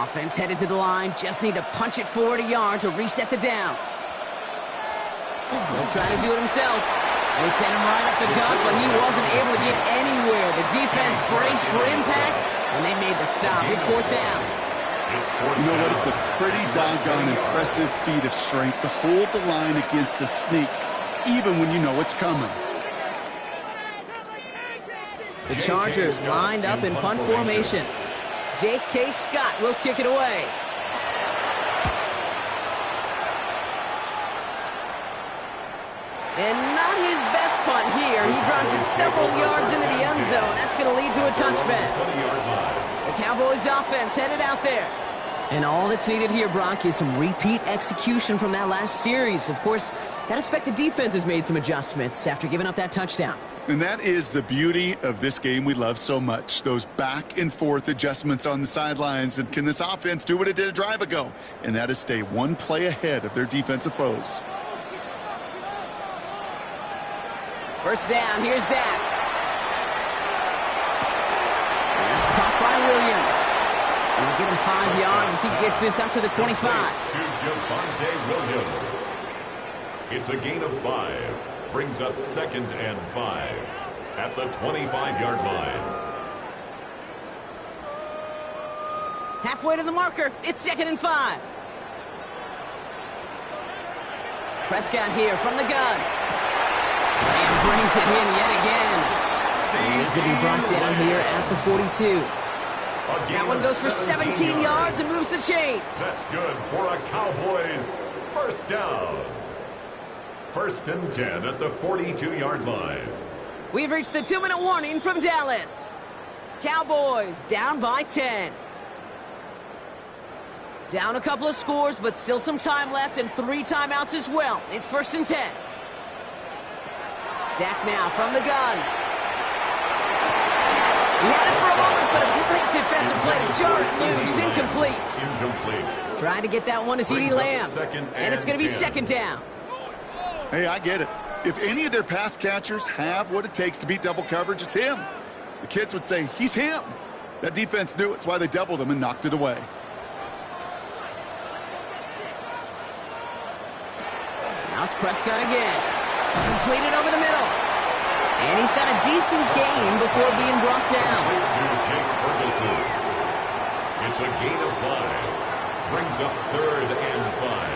Offense headed to the line. Just need to punch it forward a yard to reset the downs. He'll try to do it himself. They sent him right up the gut, but he wasn't able to get anywhere. The defense braced for impact, and they made the stop. It's 4th down. You know what? It's a pretty doggone impressive feat of strength to hold the line against a sneak, even when you know it's coming. The Chargers lined up in punt formation. J.K. Scott will kick it away. And not his best punt here. He drops it several yards into the end zone. That's going to lead to a touchback. The Cowboys offense headed out there. And all that's needed here, Brock, is some repeat execution from that last series. Of course, gotta expect the defense has made some adjustments after giving up that touchdown. And that is the beauty of this game we love so much. Those back and forth adjustments on the sidelines. And can this offense do what it did a drive ago? And that is stay one play ahead of their defensive foes. First down, here's Dak. That's caught by Williams. He'll get him 5 yards as he gets this up to the 25. To Javonte Williams. It's a gain of 5. Brings up 2nd and 5 at the 25-yard line. Halfway to the marker. It's 2nd and 5. Prescott here from the gun. And brings it in yet again. And he's going to be brought down here at the 42. That one goes for 17 yards and moves the chains. That's good for a Cowboys first down. 1st and 10 at the 42-yard line. We've reached the 2-minute warning from Dallas. Cowboys down by 10. Down a couple of scores, but still some time left and 3 timeouts as well. It's 1st and 10. Dak now from the gun. He had it for a moment, but a great defensive play to jar it loose. Incomplete. Trying to get that one to CeeDee Lamb. And it's going to be 2nd down. Hey, I get it. If any of their pass catchers have what it takes to beat double coverage, it's him. The kids would say, he's him. That defense knew it's why they doubled him and knocked it away. Now it's Prescott again. Completed over the middle. And he's got a decent gain before being brought down. To Jake Ferguson. It's a gain of 5. Brings up 3rd and 5.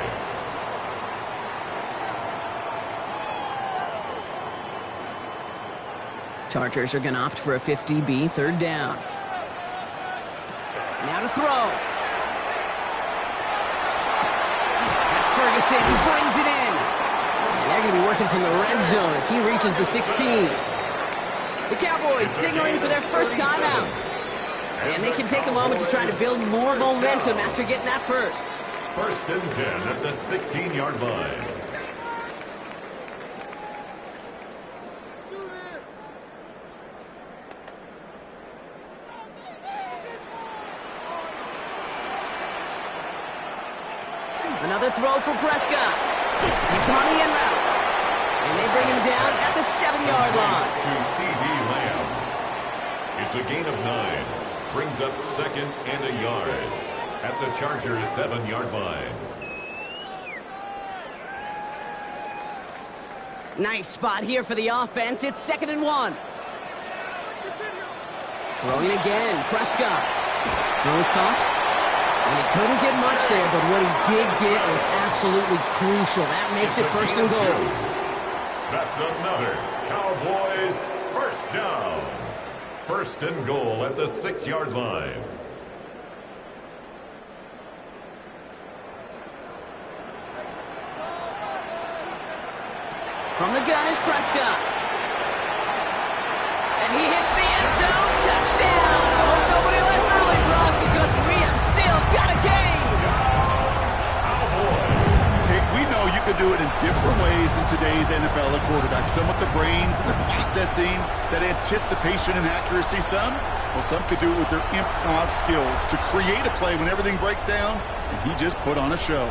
Chargers are going to opt for a 50-B 3rd down. Now to throw. That's Ferguson. He brings it in. And they're going to be working from the red zone as he reaches the 16. The Cowboys signaling for their first timeout. And they can take a moment to try to build more momentum after getting that first. 1st and 10 at the 16-yard line. Another throw for Prescott. It's on the in route. And they bring him down at the 7-yard line. To CeeDee Lamb. It's a gain of 9. Brings up 2nd and a yard at the Chargers 7-yard line. Nice spot here for the offense. It's 2nd and 1. Throwing again. Prescott. Throw is caught. And he couldn't get much there, but what he did get was absolutely crucial. That makes it 1st and goal. That's another Cowboys first down. 1st and goal at the 6-yard line. From the gun is Prescott. And he hits the end zone. Touchdown! I hope nobody left early, Brock, because we have still got a game. Hey, we know you can do it in different ways in today's NFL at quarterback. Some with the brains and the processing, that anticipation and accuracy. Some could do it with their improv skills to create a play when everything breaks down, and he just put on a show.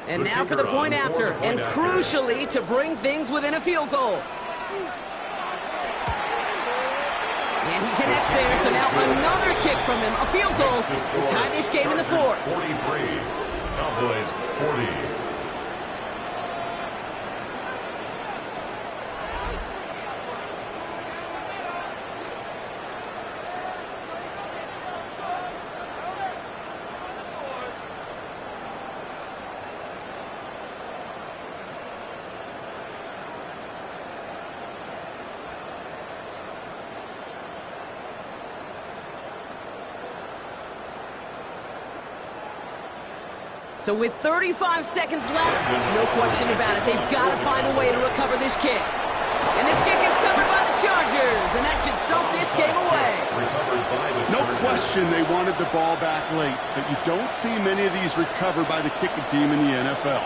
And now for the point after, and crucially to bring things within a field goal. And he connects there, so now another kick from him, a field goal to tie this game in the 4th. 43, Cowboys 40. So with 35 seconds left, no question about it, they've got to find a way to recover this kick. And this kick is covered by the Chargers, and that should salt this game away. No question they wanted the ball back late, but you don't see many of these recovered by the kicking team in the NFL.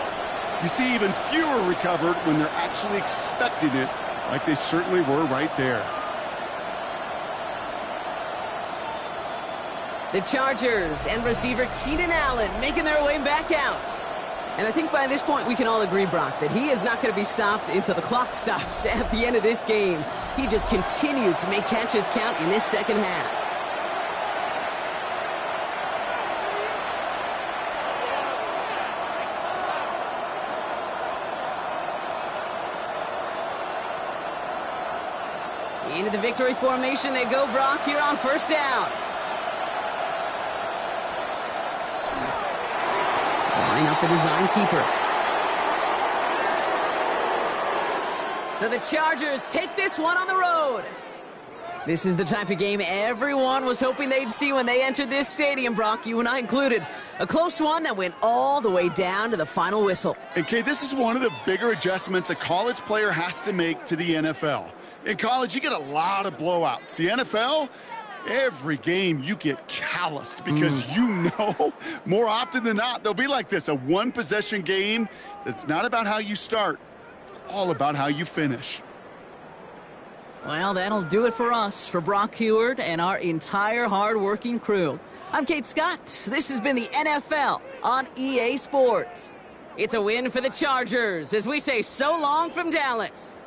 You see even fewer recovered when they're actually expecting it, like they certainly were right there. The Chargers and receiver Keenan Allen making their way back out. And I think by this point we can all agree, Brock, that he is not going to be stopped until the clock stops at the end of this game. He just continues to make catches count in this second half. Into the victory formation they go, Brock, here on first down. Line up the design keeper. So the Chargers take this one on the road. This is the type of game everyone was hoping they'd see when they entered this stadium, Brock, you and I included. A close one that went all the way down to the final whistle. And, Kate, this is one of the bigger adjustments a college player has to make to the NFL. In college, you get a lot of blowouts. The NFL, every game you get calloused because you know more often than not they'll be like this, a one-possession game that's not about how you start. It's all about how you finish. Well, that'll do it for us, for Brock Heward and our entire hard-working crew. I'm Kate Scott. This has been the NFL on EA Sports. It's a win for the Chargers as we say so long from Dallas.